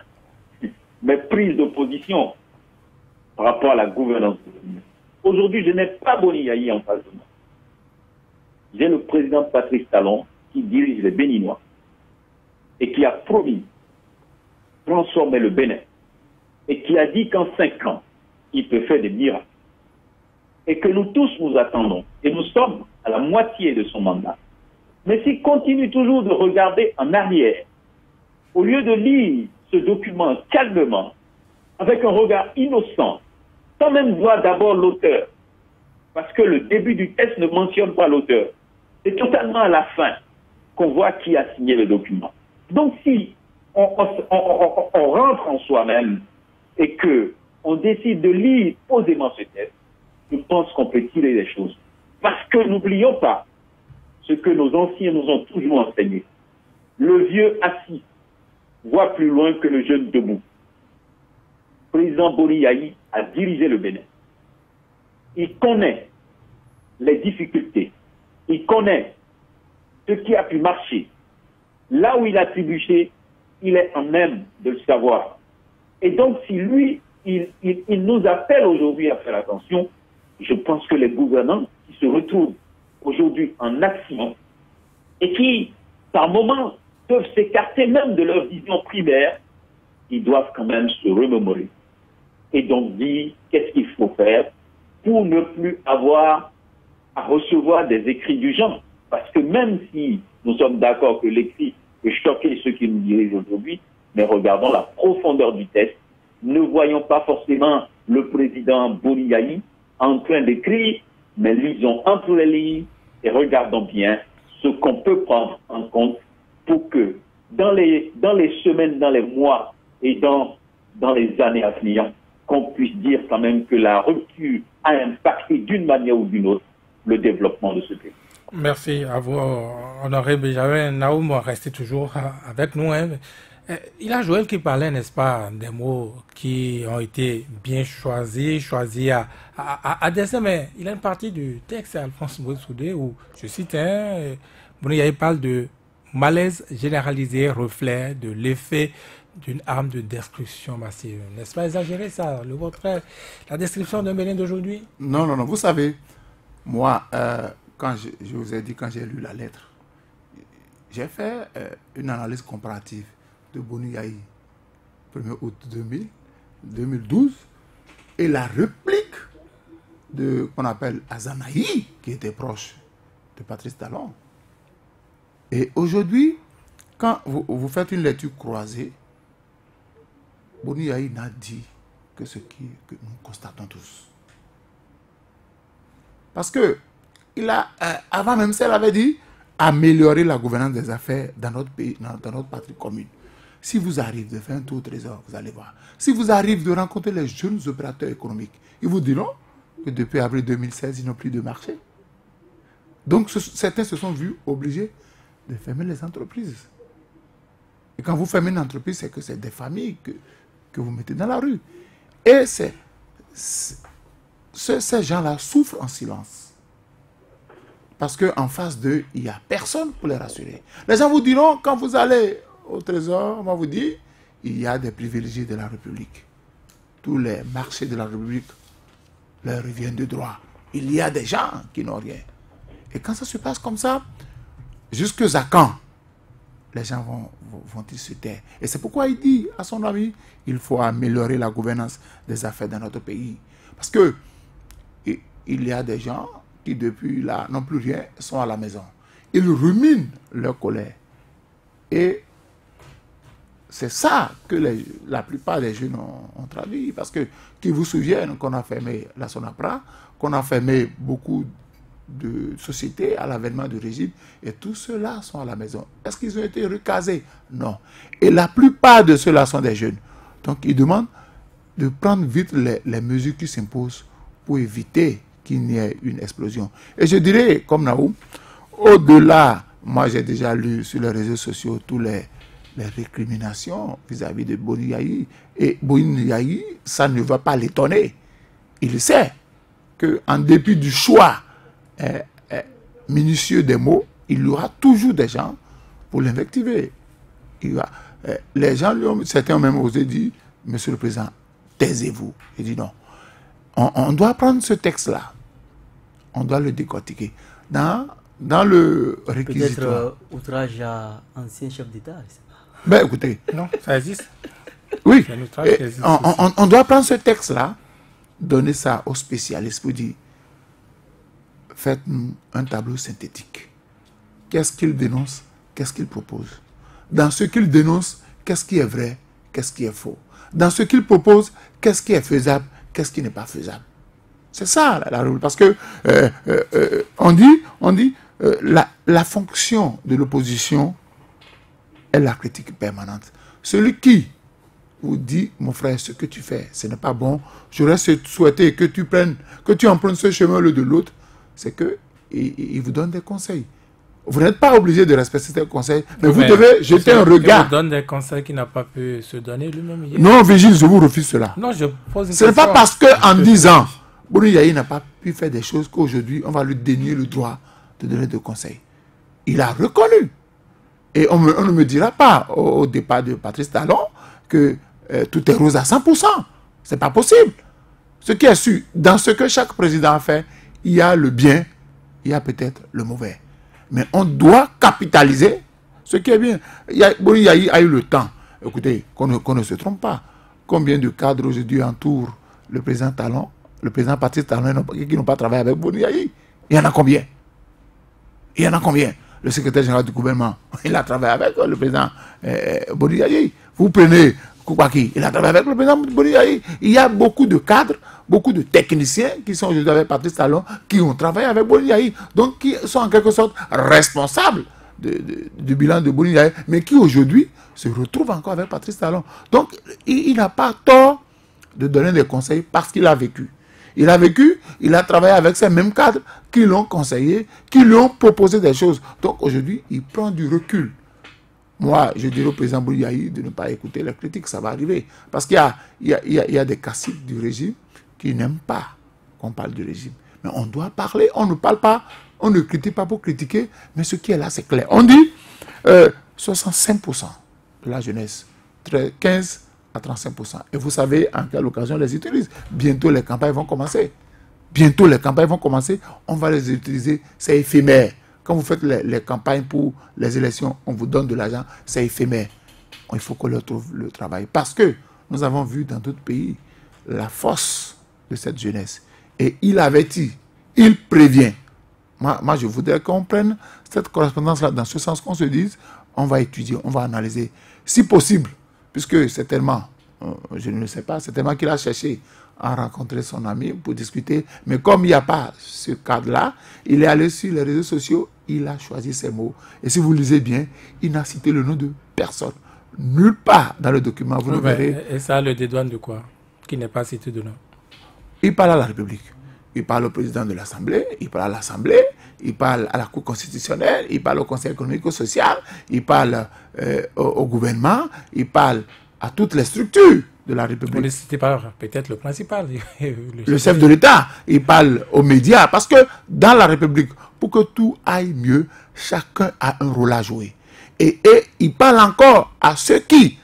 mes prises de position par rapport à la gouvernance. Aujourd'hui, je n'ai pas Boni Yayi en face de moi. J'ai le président Patrice Talon qui dirige les Béninois et qui a promis de transformer le Bénin et qui a dit qu'en 5 ans, il peut faire des miracles. Et que nous tous nous attendons. Et nous sommes à la moitié de son mandat. Mais s'il continue toujours de regarder en arrière, au lieu de lire ce document calmement, avec un regard innocent, sans même voir d'abord l'auteur, parce que le début du texte ne mentionne pas l'auteur. C'est totalement à la fin qu'on voit qui a signé le document. Donc si on rentre en soi-même et qu'on décide de lire posément ce texte, je pense qu'on peut tirer des choses. Parce que n'oublions pas ce que nos anciens nous ont toujours enseigné. Le vieux assis voit plus loin que le jeune debout. Le président Boni Yayi a dirigé le Bénin. Il connaît les difficultés. Il connaît ce qui a pu marcher. Là où il a trébuché, il est en même de le savoir. Et donc, si lui, il nous appelle aujourd'hui à faire attention, je pense que les gouvernants qui se retrouvent aujourd'hui en action et qui, par moments, peuvent s'écarter même de leur vision primaire, ils doivent quand même se remémorer. Et donc dire qu'est-ce qu'il faut faire pour ne plus avoir à recevoir des écrits du genre. Parce que même si nous sommes d'accord que l'écrit peut choquer ceux qui nous dirigent aujourd'hui, mais regardons la profondeur du texte, ne voyons pas forcément le président Boni Yayi en train d'écrire, mais lisons entre les lignes et regardons bien ce qu'on peut prendre en compte pour que dans les semaines, dans les mois et dans les années à venir, qu'on puisse dire quand même que la rupture a impacté d'une manière ou d'une autre le développement de ce pays. Merci à vous, honoré Benjamin Naoum, restez toujours avec nous. Hein. Il y a Joël qui parlait, n'est-ce pas, des mots qui ont été bien choisis à dessein, mais il y a une partie du texte, Alphonse Soudé, où, je cite, Boni Yayi parle de malaise généralisé, reflet de l'effet d'une arme de destruction massive. N'est-ce pas exagéré ça, la description d'un Bénin d'aujourd'hui? Non, vous savez, moi, quand je vous ai dit, quand j'ai lu la lettre, j'ai fait une analyse comparative de Boni Yayi, 1er août 2012, et la réplique de qu'on appelle Azanaï, qui était proche de Patrice Talon. Et aujourd'hui, quand vous faites une lecture croisée, Boni Yayi n'a dit que ce que nous constatons tous. Parce que avant même ça, il avait dit améliorer la gouvernance des affaires dans notre pays, dans notre patrie commune. Si vous arrivez de faire un tour au trésor, vous allez voir. Si vous arrivez de rencontrer les jeunes opérateurs économiques, ils vous diront que depuis avril 2016, ils n'ont plus de marché. Donc certains se sont vus obligés de fermer les entreprises. Et quand vous fermez une entreprise, c'est que c'est des familles que vous mettez dans la rue. Et ces gens-là souffrent en silence. Parce qu'en face d'eux, il n'y a personne pour les rassurer. Les gens vous diront, quand vous allez au trésor, on va vous dire, il y a des privilégiés de la République. Tous les marchés de la République leur reviennent de droit. Il y a des gens qui n'ont rien. Et quand ça se passe comme ça, jusque à quand les gens vont-ils se taire? Et c'est pourquoi il dit à son ami, il faut améliorer la gouvernance des affaires dans notre pays. Parce que il y a des gens qui depuis là n'ont plus rien, sont à la maison. ils ruminent leur colère. Et c'est ça que la plupart des jeunes ont traduit. Parce que, qui vous souviennent qu'on a fermé la Sonapra, qu'on a fermé beaucoup de sociétés à l'avènement du régime, et tous ceux-là sont à la maison. Est-ce qu'ils ont été recasés? Non. Et la plupart de ceux-là sont des jeunes. Donc, ils demandent de prendre vite les mesures qui s'imposent pour éviter qu'il n'y ait une explosion. Et je dirais, comme Naoum, au-delà, moi j'ai déjà lu sur les réseaux sociaux tous les récriminations vis-à-vis de Boni Yayi. Et Boni Yayi, ça ne va pas l'étonner. Il sait qu'en dépit du choix minutieux des mots, il y aura toujours des gens pour l'invectiver. Les gens, certains ont même osé dire, Monsieur le Président, taisez-vous. Il dit non. On doit prendre ce texte-là. On doit le décortiquer. Dans le réquisitoire. Peut-être outrage à ancien chef d'État. Ben écoutez. Non, ça existe. Oui. On doit prendre ce texte-là, donner ça aux spécialistes pour dire, faites-nous un tableau synthétique. Qu'est-ce qu'il dénonce? Qu'est-ce qu'il propose? Dans ce qu'il dénonce, qu'est-ce qui est vrai? Qu'est-ce qui est faux? Dans ce qu'il propose, qu'est-ce qui est faisable? Qu'est-ce qui n'est pas faisable? C'est ça, parce que on dit la fonction de l'opposition est la critique permanente. Celui qui vous dit, mon frère, ce que tu fais, ce n'est pas bon, j'aurais souhaité que tu empruntes ce chemin le de l'autre, c'est que il vous donne des conseils. Vous n'êtes pas obligé de respecter ces conseils, mais vous devez jeter un regard. Il vous donne des conseils qu'il n'a pas pu se donner lui-même hier. Non, Vigile, je vous refuse cela. Non, je pose une question. Ce n'est pas parce qu'en 10 ans, Boni Yayi n'a pas pu faire des choses qu'aujourd'hui, on va lui dénier le droit de donner des conseils. Il a reconnu. Et on ne me dira pas, au départ de Patrice Talon, que tout est rose à 100%. Ce n'est pas possible. Ce qui est sûr, dans ce que chaque président a fait, il y a le bien, il y a peut-être le mauvais. Mais on doit capitaliser ce qui est bien. Boni Yayi a eu le temps. Écoutez, qu'on ne se trompe pas. Combien de cadres aujourd'hui entourent le président Talon, le président Patrice Talon, qui n'ont pas travaillé avec Boni Yayi? Il y en a combien? Il y en a combien? Le secrétaire général du gouvernement, il a travaillé avec le président Boni Yayi. Vous prenez Koubaki, il a travaillé avec le président Boni Yayi. Il y a beaucoup de cadres, beaucoup de techniciens qui sont aujourd'hui avec Patrice Talon, qui ont travaillé avec Boni Yayi, donc qui sont en quelque sorte responsables du bilan de Boni Yayi, mais qui aujourd'hui se retrouvent encore avec Patrice Talon. Donc il n'a pas tort de donner des conseils parce qu'il a vécu. Il a vécu, il a travaillé avec ces mêmes cadres qui l'ont conseillé, qui lui ont proposé des choses. Donc aujourd'hui, il prend du recul. Moi, je dirais au président Boni Yayi de ne pas écouter les critiques, ça va arriver. Parce qu'il y a des caciques du régime qui n'aiment pas qu'on parle du régime. Mais on doit parler, on ne parle pas, on ne critique pas pour critiquer, mais ce qui est là, c'est clair. On dit 65% de la jeunesse, 15 à 35%. Et vous savez en quelle occasion on les utilise. Bientôt les campagnes vont commencer. Bientôt les campagnes vont commencer. On va les utiliser. C'est éphémère. Quand vous faites les campagnes pour les élections, on vous donne de l'argent. C'est éphémère. Il faut qu'on leur trouve le travail. Parce que nous avons vu dans d'autres pays la force de cette jeunesse. Et il avertit, il prévient. Moi, je voudrais qu'on prenne cette correspondance-là dans ce sens, qu'on se dise, on va étudier, on va analyser. Si possible, puisque certainement, je ne le sais pas, certainement qu'il a cherché à rencontrer son ami pour discuter, mais comme il n'y a pas ce cadre-là, il est allé sur les réseaux sociaux, il a choisi ses mots. Et si vous lisez bien, il n'a cité le nom de personne. Nulle part dans le document, vous le verrez. Et ça le dédouane de quoi? Qui n'est pas cité de nom. Il parle à la République. Il parle au président de l'Assemblée, il parle à l'Assemblée, il parle à la Cour constitutionnelle, il parle au Conseil économique et social, il parle au gouvernement, il parle à toutes les structures de la République. On ne cite pas peut-être le principal. Le chef de l'État, il parle aux médias, parce que dans la République, pour que tout aille mieux, chacun a un rôle à jouer. Et il parle encore à ceux qui,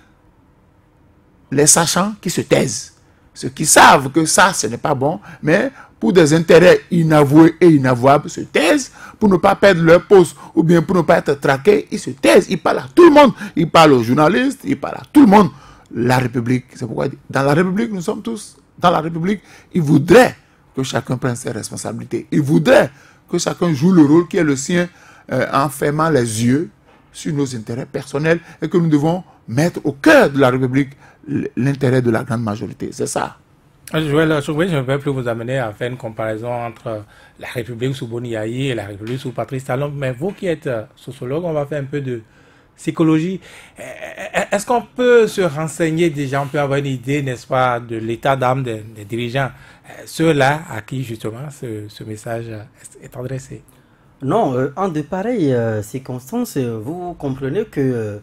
les sachants, qui se taisent. Ceux qui savent que ça, ce n'est pas bon, mais pour des intérêts inavoués et inavouables, se taisent, pour ne pas perdre leur poste, ou bien pour ne pas être traqués, ils se taisent, ils parlent à tout le monde, ils parlent aux journalistes, ils parlent à tout le monde. La République, c'est pourquoi dans la République, nous sommes tous dans la République, ils voudraient que chacun prenne ses responsabilités, ils voudraient que chacun joue le rôle qui est le sien en fermant les yeux sur nos intérêts personnels et que nous devons mettre au cœur de la République l'intérêt de la grande majorité. C'est ça. Joël Chougbé, je ne vais plus vous amener à faire une comparaison entre la République sous Boni Yayi et la République sous Patrice Talon, mais vous qui êtes sociologue, on va faire un peu de psychologie. Est-ce qu'on peut se renseigner déjà, on peut avoir une idée, n'est-ce pas, de l'état d'âme des dirigeants, ceux-là à qui justement ce message est adressé? Non, en de pareilles circonstances, vous comprenez que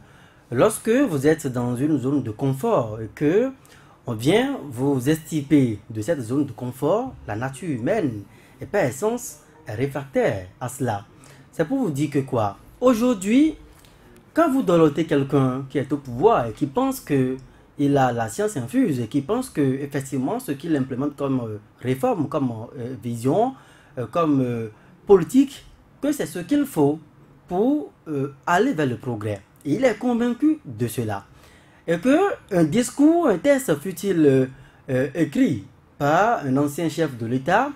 lorsque vous êtes dans une zone de confort et que on vient vous extirper de cette zone de confort, la nature humaine est par essence réfractaire à cela. C'est pour vous dire que quoi? Aujourd'hui, quand vous dorlotez quelqu'un qui est au pouvoir et qui pense qu'il a la science infuse et qui pense que effectivement ce qu'il implémente comme réforme, comme vision, comme politique, que c'est ce qu'il faut pour aller vers le progrès. Et il est convaincu de cela. Et qu'un discours, un texte fut-il écrit par un ancien chef de l'État,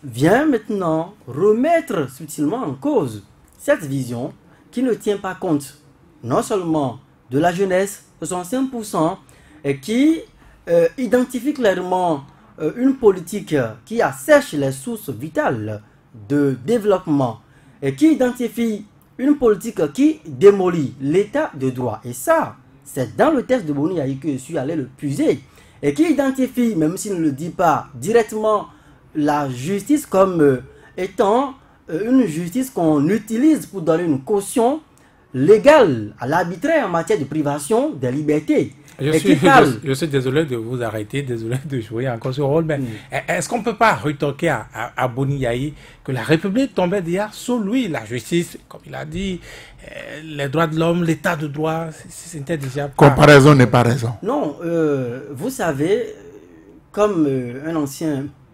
vient maintenant remettre subtilement en cause cette vision qui ne tient pas compte non seulement de la jeunesse, 65%, et qui identifie clairement une politique qui assèche les sources vitales de développement et qui identifie une politique qui démolit l'état de droit. Et ça, c'est dans le texte de Boni Yayi que je suis allé le puiser. Et qui identifie, même s'il ne le dit pas directement, la justice comme étant une justice qu'on utilise pour donner une caution légale à l'arbitraire en matière de privation des libertés. Je suis désolé de vous arrêter, désolé de jouer encore ce rôle, mais est-ce qu'on ne peut pas retoquer à Boni Yayi que la République tombait déjà sous lui, la justice, comme il a dit, les droits de l'homme, l'état de droit, c'était déjà pas... Comparaison n'est pas raison. Non, vous savez, comme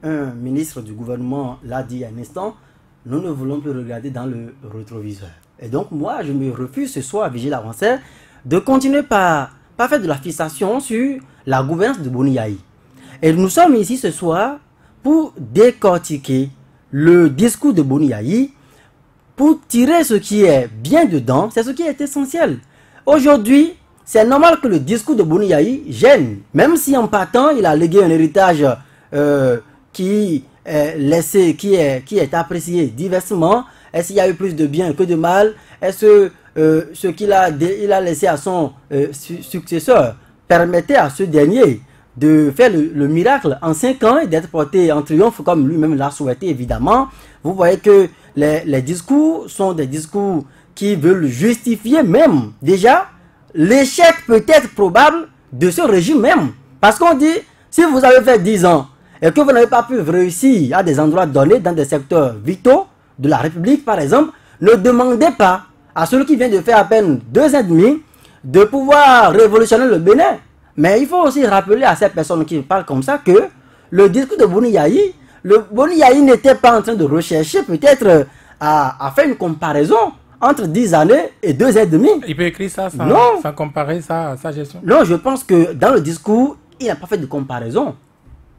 un ministre du gouvernement l'a dit il y a un instant, nous ne voulons plus regarder dans le rétroviseur. Et donc moi, je me refuse ce soir, Vigile Avancé, de continuer par faire de la fixation sur la gouvernance de Boni Yayi. Et nous sommes ici ce soir pour décortiquer le discours de Boni Yayi, pour tirer ce qui est bien dedans, c'est ce qui est essentiel. Aujourd'hui, c'est normal que le discours de Boni Yayi gêne, même si en partant, il a légué un héritage qui est apprécié diversement. Est-ce qu'il y a eu plus de bien que de mal? Est-ce que ce qu'il a laissé à son successeur permettait à ce dernier de faire le miracle en 5 ans et d'être porté en triomphe comme lui-même l'a souhaité évidemment? Vous voyez que les discours sont des discours qui veulent justifier même déjà l'échec peut-être probable de ce régime même. Parce qu'on dit, si vous avez fait 10 ans et que vous n'avez pas pu réussir à des endroits donnés dans des secteurs vitaux de la République par exemple, ne demandez pas à celui qui vient de faire à peine 2 ans et demi de pouvoir révolutionner le Bénin. Mais il faut aussi rappeler à ces personnes qui parlent comme ça que le discours de Boni Yayi, Boni Yayi n'était pas en train de rechercher peut-être à faire une comparaison entre 10 années et 2 ans et demi. Il peut écrire ça sans comparer sa gestion? Non, je pense que dans le discours, il n'a pas fait de comparaison.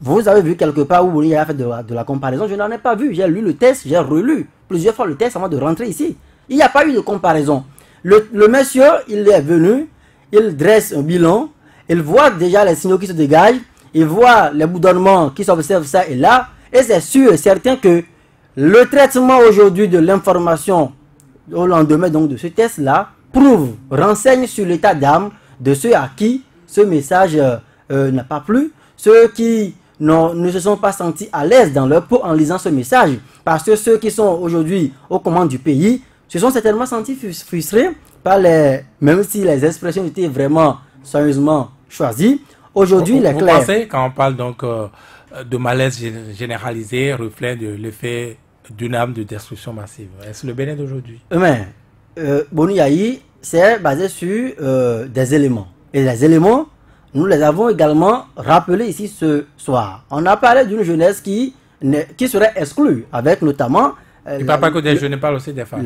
Vous avez vu quelque part où Boni Yayi a fait de la comparaison? Je n'en ai pas vu. J'ai lu le texte, j'ai relu plusieurs fois le texte avant de rentrer ici. Il n'y a pas eu de comparaison. Le monsieur, il est venu, il dresse un bilan, il voit déjà les signaux qui se dégagent, il voit les boudonnements qui s'observent ça et là, et c'est sûr et certain que le traitement aujourd'hui de l'information au lendemain donc de ce test-là renseigne sur l'état d'âme de ceux à qui ce message n'a pas plu, ceux qui ne se sont pas sentis à l'aise dans leur peau en lisant ce message, parce que ceux qui sont aujourd'hui aux commandes du pays se sont certainement sentis frustrés par même si les expressions étaient vraiment soigneusement choisies. Aujourd'hui, il est clair. Vous pensez, quand on parle donc de malaise généralisé, reflet de l'effet d'une arme de destruction massive, est-ce le Bénin d'aujourd'hui? Boni Yayi, c'est basé sur des éléments. Et les éléments, nous les avons également rappelés ici ce soir. On a parlé d'une jeunesse qui serait exclue, avec notamment... il ne parle pas que des jeunes, il parle aussi des femmes.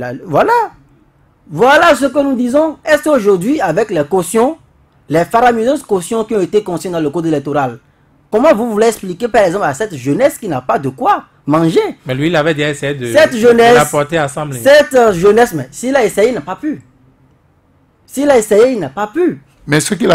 Voilà ce que nous disons. Est-ce qu'aujourd'hui, avec les cautions, les faramineuses cautions qui ont été consignées dans le code électoral, Comment vous voulez expliquer, par exemple, à cette jeunesse qui n'a pas de quoi manger? Mais lui, il avait déjà essayé de Cette la porter ensemble. Cette jeunesse, mais s'il a essayé, il n'a pas pu. S'il a essayé, il n'a pas pu. Mais ceux qui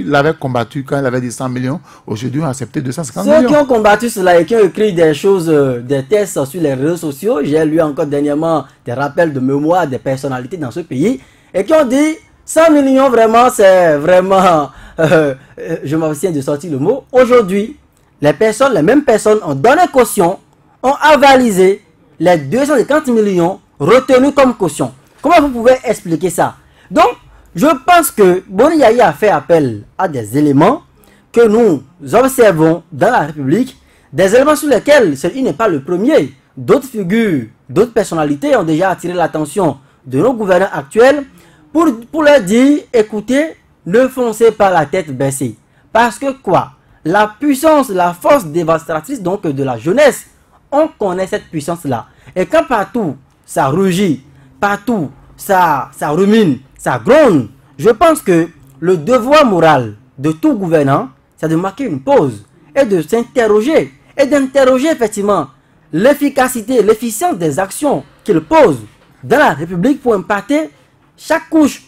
l'avaient combattu quand il avait dit 100 millions, aujourd'hui ont accepté 250 millions. Ceux qui ont combattu cela et qui ont écrit des choses, des tests sur les réseaux sociaux, j'ai lu encore dernièrement des rappels de mémoire des personnalités dans ce pays, et qui ont dit 100 millions vraiment, c'est vraiment, je m'abstiens de sortir le mot. Aujourd'hui, les mêmes personnes ont donné caution, ont avalisé les 250 millions retenus comme caution. Comment vous pouvez expliquer ça? Donc, je pense que Boni Yayi a fait appel à des éléments que nous observons dans la République, des éléments sur lesquels il n'est pas le premier. D'autres figures, d'autres personnalités ont déjà attiré l'attention de nos gouvernants actuels pour leur dire, écoutez, ne foncez pas la tête baissée. Parce que quoi? La puissance, la force dévastatrice donc de la jeunesse, on connaît cette puissance-là. Et quand partout ça rugit, partout ça rumine, ça gronde, je pense que le devoir moral de tout gouvernant, c'est de marquer une pause et de s'interroger et d'interroger effectivement l'efficacité, l'efficience des actions qu'il pose dans la République pour impacter chaque couche.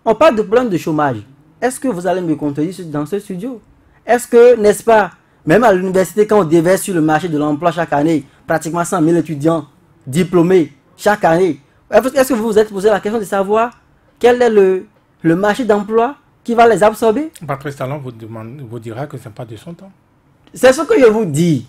On parle de problème de chômage. Est-ce que vous allez me contredire dans ce studio? Est-ce que, n'est-ce pas, même à l'université, quand on déverse sur le marché de l'emploi chaque année, pratiquement 100 000 étudiants diplômés chaque année, est-ce que vous vous êtes posé la question de savoir quel est le marché d'emploi qui va les absorber? Patrice Talon vous dira que ce n'est pas de son temps. C'est ce que je vous dis.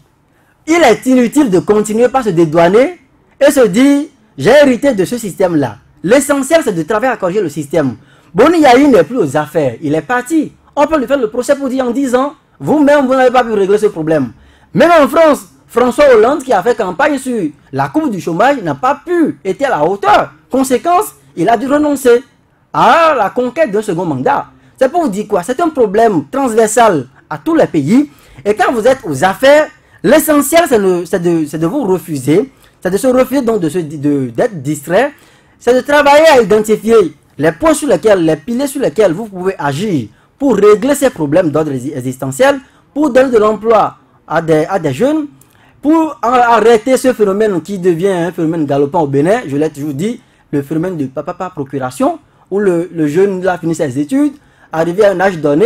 Il est inutile de continuer par se dédouaner et se dire, j'ai hérité de ce système-là. L'essentiel, c'est de travailler à corriger le système. Boni Yayi n'est plus aux affaires. Il est parti. On peut lui faire le procès pour dire en 10 ans, vous-même, vous n'avez pas pu régler ce problème. Même en France, François Hollande, qui a fait campagne sur la courbe du chômage, n'a pas pu être à la hauteur. Conséquence, il a dû renoncer à la conquête d'un second mandat. C'est pour vous dire quoi? C'est un problème transversal à tous les pays. Et quand vous êtes aux affaires, l'essentiel, c'est de vous refuser. C'est de se refuser, donc d'être distrait. C'est de travailler à identifier les points sur lesquels, les piliers sur lesquels vous pouvez agir pour régler ces problèmes d'ordre existentiel, pour donner de l'emploi à des jeunes, pour arrêter ce phénomène qui devient un phénomène galopant au Bénin. Je l'ai toujours dit, le phénomène de papa par procuration, où le jeune il a fini ses études, arrivé à un âge donné,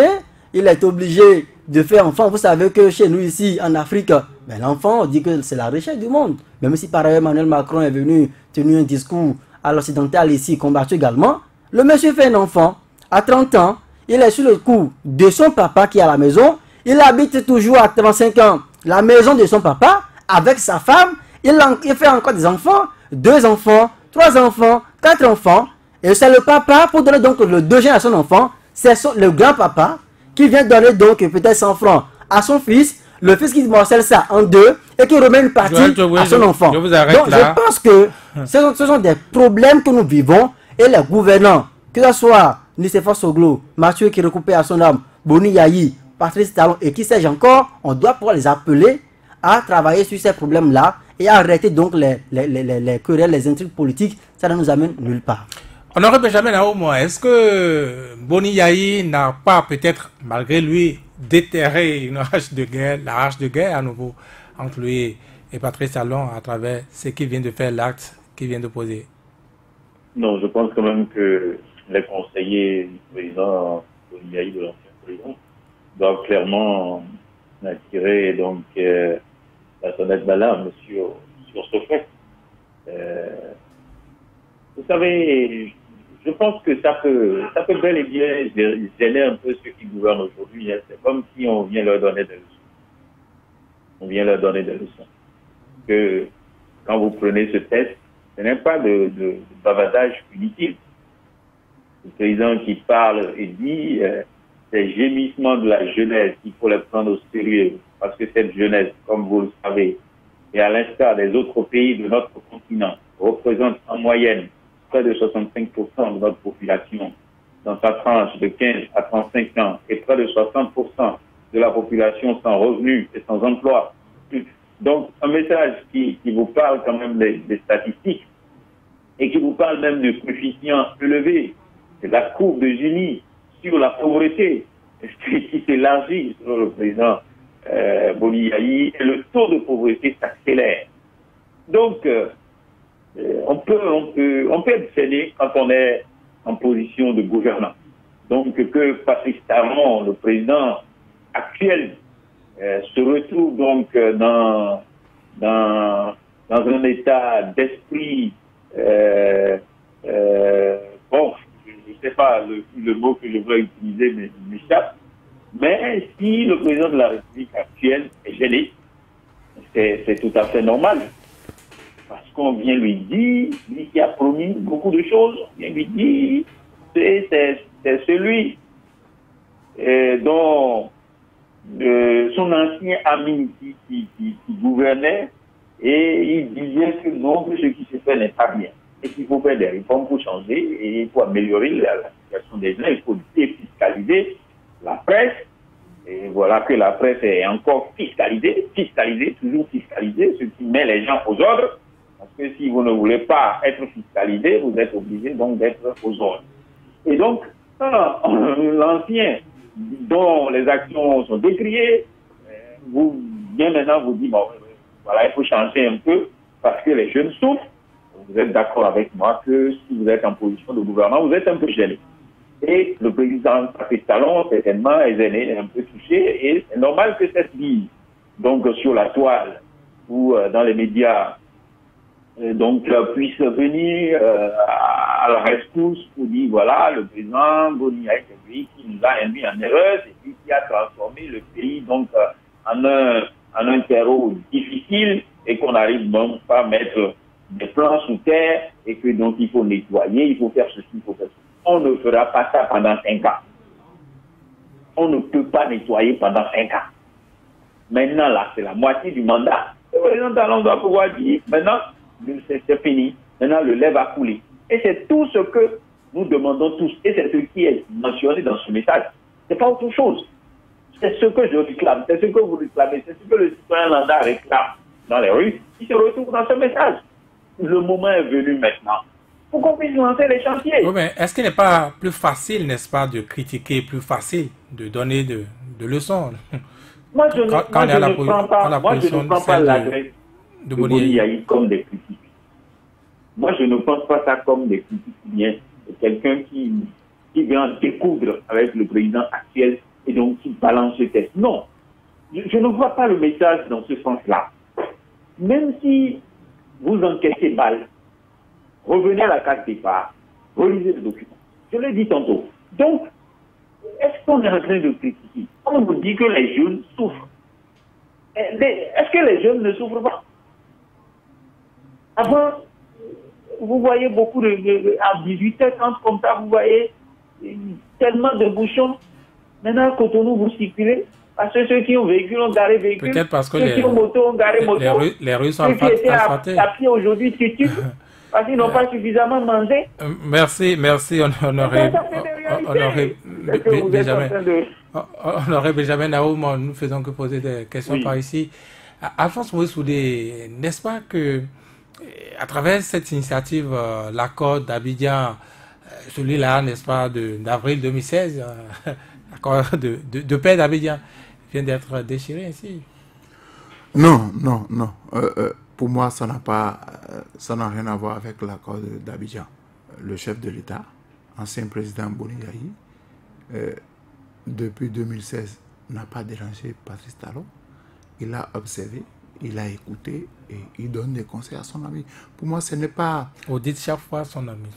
il est obligé de faire enfant. Vous savez que chez nous ici en Afrique, ben, l'enfant, on dit que c'est la richesse du monde. Même si par ailleurs Emmanuel Macron est venu tenir un discours à l'occidental ici, combattu également, le monsieur fait un enfant, à 30 ans, il est sur le coup de son papa qui est à la maison, il habite toujours à 35 ans, la maison de son papa, avec sa femme, il fait encore des enfants, 2 enfants, 3 enfants, 4 enfants, et c'est le papa, pour donner donc le deuxième à son enfant, c'est le grand-papa qui vient donner donc peut-être 100 francs à son fils, le fils qui morcelle ça en 2 et qui remet une partie à son enfant. Donc je pense que ce sont des problèmes que nous vivons et les gouvernants, que ce soit Nicéphore Soglo, Mathieu qui recoupe à son âme, Boni Yayi, Patrice Talon et qui sais-je encore, on doit pouvoir les appeler à travailler sur ces problèmes-là et à arrêter donc les querelles, les intrigues politiques. Ça ne nous amène nulle part. Honorable Benjamin Naoumo, est-ce que Boni Yayi n'a pas peut-être, malgré lui, déterré la hache de guerre à nouveau entre lui et Patrice Talon à travers ce qu'il vient de faire, l'acte qu'il vient de poser? Non, je pense quand même que les conseillers du président Boni Yayi, de l'ancien président, doivent clairement attirer donc la sonnette d'alarme sur ce fait. Vous savez, je pense que ça peut bel et bien gêner un peu ceux qui gouvernent aujourd'hui. C'est comme si on vient leur donner des leçons. On vient leur donner des leçons. Que quand vous prenez ce test, ce n'est pas de bavardage punitif. Le président qui parle et dit ces gémissements de la jeunesse, il faut les prendre au sérieux. Parce que cette jeunesse, comme vous le savez, et à l'instar des autres pays de notre continent, représente en moyenne près de 65% de notre population dans sa tranche de 15 à 35 ans et près de 60% de la population sans revenu et sans emploi. Donc, un message qui vous parle quand même des statistiques et qui vous parle même du coefficient élevé, de la courbe de Gini sur la pauvreté qui s'élargit selon le président Boni Yayi, et le taux de pauvreté s'accélère. Donc, on peut être gêné quand on est en position de gouvernance. Donc, que Patrice Talon, le président actuel, se retrouve donc dans un état d'esprit, bon, je ne sais pas le mot que je veux utiliser, mais il m'échappe. Mais si le président de la République actuelle est gêné, c'est tout à fait normal. Parce qu'on vient lui dire, lui qui a promis beaucoup de choses, on vient lui dire, c'est celui dont son ancien ami qui gouvernait, et il disait que non, que ce qui se fait n'est pas bien. Et qu'il faut faire des réformes pour changer et pour améliorer la situation des gens. Il faut défiscaliser la presse. Et voilà que la presse est encore fiscalisée, toujours fiscalisée, ce qui met les gens aux ordres. Parce que si vous ne voulez pas être fiscalisé, vous êtes obligé donc d'être aux ordres. Et donc, l'ancien dont les actions sont décriées, bien maintenant vous dit, bon, voilà, il faut changer un peu parce que les jeunes souffrent. Vous êtes d'accord avec moi que si vous êtes en position de gouvernement, vous êtes un peu gêné. Et le président Patrice Talon, certainement, est gêné, est un peu touché, et c'est normal que cette vie, donc sur la toile ou dans les médias, donc puisse venir à la rescousse pour dire, voilà, le président Boni Yayi, c'est lui qui nous a induit en erreur, c'est lui qui a transformé le pays donc en un terreau difficile et qu'on n'arrive même pas à mettre des plans sous terre et que donc il faut nettoyer, il faut faire ceci, il faut faire ceci. On ne fera pas ça pendant 5 ans. On ne peut pas nettoyer pendant 5 ans. Maintenant, là, c'est la moitié du mandat. Le président Talon doit pouvoir dire, maintenant, c'est fini. Maintenant, le lait va couler. Et c'est tout ce que nous demandons tous. Et c'est ce qui est mentionné dans ce message. Ce n'est pas autre chose. C'est ce que je réclame. C'est ce que vous réclamez. C'est ce que le citoyen lambda réclame dans les rues. Il se retrouve dans ce message. Le moment est venu maintenant pour qu'on puisse lancer les chantiers. Oui, mais est-ce qu'il n'est pas plus facile, n'est-ce pas, de critiquer, plus facile de donner de leçons? Moi, je ne prends pas l'adresse de Boni Yayi comme des critiques. Moi, je ne pense pas ça comme des critiques. Bien, c'est quelqu'un qui vient découdre avec le président actuel et donc qui balance ce texte. Non, je ne vois pas le message dans ce sens-là. Même si vous encaissez balle, revenez à la case départ, relisez le document. Je l'ai dit tantôt. Donc, est-ce qu'on est en train de critiquer? On vous dit que les jeunes souffrent. Est-ce que les jeunes ne souffrent pas? Avant, vous voyez beaucoup à 18h30 comme ça, vous voyez tellement de bouchons. Maintenant, à Cotonou, vous circulez. Parce que ceux qui ont véhicule ont garé véhicule. Peut-être parce que ceux qui ont moto ont garé moto. Les rues sont ceux qui étaient à pied aujourd'hui titubent parce qu'ils n'ont pas suffisamment mangé. Merci, honoré Benjamin Naoum. Nous faisons que poser des questions par ici. Alphonse Maurice Oudé, n'est-ce pas que à travers cette initiative, l'accord d'Abidjan, celui-là, n'est-ce pas, d'avril 2016, l'accord de paix d'Abidjan, vient d'être déchiré ici? Non. Pour moi, ça n'a rien à voir avec l'accord d'Abidjan. Le chef de l'État, ancien président Boni Yayi, depuis 2016, n'a pas dérangé Patrice Talon. Il a observé, il a écouté et il donne des conseils à son ami. Pour moi, ce n'est pas... Vous dites chaque fois son ami.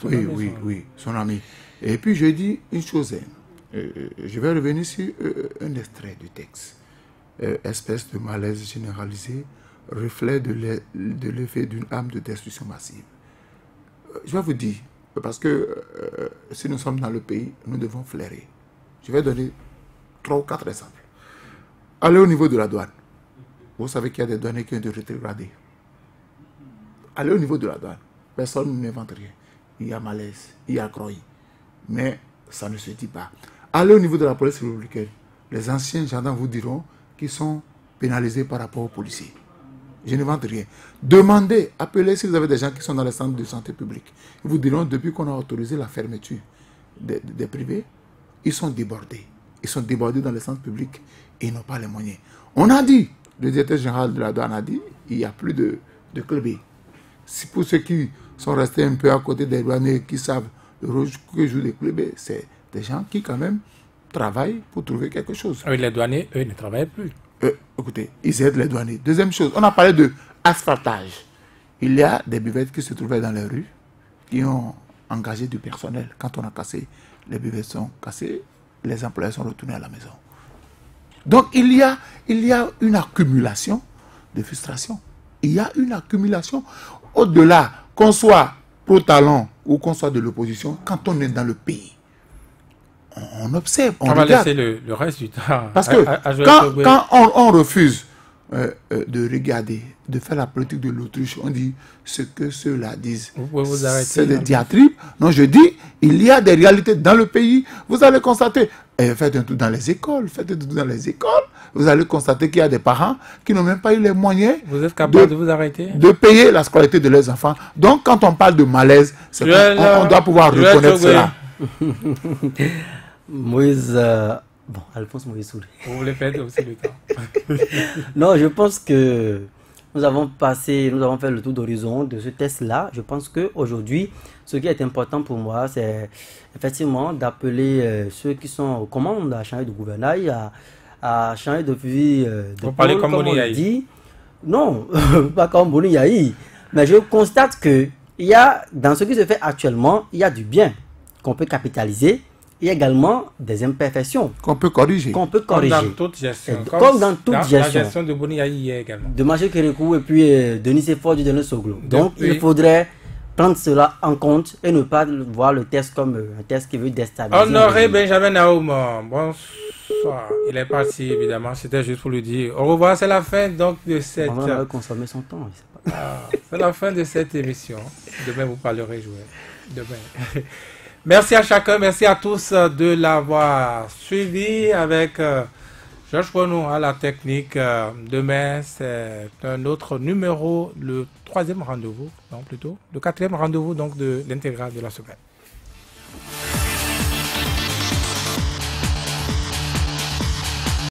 Oui, son ami. Et puis, je dis une chose. Je vais revenir sur un extrait du texte. Espèce de malaise généralisé, reflet de l'effet d'une arme de destruction massive. Je vais vous dire, parce que si nous sommes dans le pays, nous devons flairer. Je vais donner 3 ou 4 exemples. Allez au niveau de la douane. Vous savez qu'il y a des douaniers qui ont été rétrogradés. Allez au niveau de la douane. Personne n'invente rien. Il y a malaise, il y a croix. Mais ça ne se dit pas. Allez au niveau de la police républicaine. Les anciens gendarmes vous diront qu'ils sont pénalisés par rapport aux policiers. Je n'invente rien. Demandez, appelez si vous avez des gens qui sont dans les centres de santé publique. Ils vous diront, depuis qu'on a autorisé la fermeture des privés, ils sont débordés. Ils sont débordés dans les centres publics et ils n'ont pas les moyens. On a dit, le directeur général de la douane a dit, il n'y a plus de clébé. C'est pour ceux qui sont restés un peu à côté des douaniers, qui savent le rôle que jouent les clébés, c'est des gens qui quand même travaillent pour trouver quelque chose. Oui, les douaniers, eux, ne travaillent plus. Écoutez, ils aident les douaniers. Deuxième chose, on a parlé de asphaltage. Il y a des buvettes qui se trouvaient dans les rues, qui ont engagé du personnel. Quand on a cassé, les buvettes sont cassées, les employés sont retournés à la maison. Donc il y a une accumulation de frustration. Il y a une accumulation au-delà, qu'on soit pro-talent ou qu'on soit de l'opposition, quand on est dans le pays. On observe, on va regarde. laisser le reste du temps. Parce que quand on refuse de regarder, de faire la politique de l'autruche, on dit ce que ceux-là disent. Vous pouvez vous arrêter. C'est des diatribes. Non, je dis, il y a des réalités dans le pays. Vous allez constater. Faites un tour dans les écoles. Vous allez constater qu'il y a des parents qui n'ont même pas eu les moyens. Vous êtes capable de vous arrêter? De payer la scolarité de leurs enfants. Donc, quand on parle de malaise, on doit pouvoir reconnaître cela. Moïse, Alphonse Moïse Soulé. Vous voulez faire aussi le temps? Non, je pense que nous avons fait le tour d'horizon de ce test-là. Je pense qu'aujourd'hui, ce qui est important pour moi, c'est effectivement d'appeler ceux qui sont aux commandes à changer de gouvernail, à changer de vie. Vous parlez comme Boni Yayi? Non, pas comme Boni Yayi. Mais je constate que dans ce qui se fait actuellement, il y a du bien qu'on peut capitaliser. Il y a également des imperfections qu'on peut corriger. Comme dans toute gestion. Comme dans toute gestion. La gestion de Boni Yayi également. De Maché Kérékou et puis Denis Seford du Denis Soglo. Donc il faudrait prendre cela en compte et ne pas voir le test comme un test qui veut déstabiliser. Honoré Benjamin Naoum, bonsoir. Il est parti évidemment, c'était juste pour lui dire au revoir. C'est la fin donc de cette... On va consommer son temps. C'est la fin de cette émission. Demain vous parlerez jouer. Demain. Merci à chacun, merci à tous de l'avoir suivi avec Georges Renaud à la technique. Demain, c'est un autre numéro, le 3e rendez-vous, non plutôt, le 4e rendez-vous donc de l'intégrale de la semaine.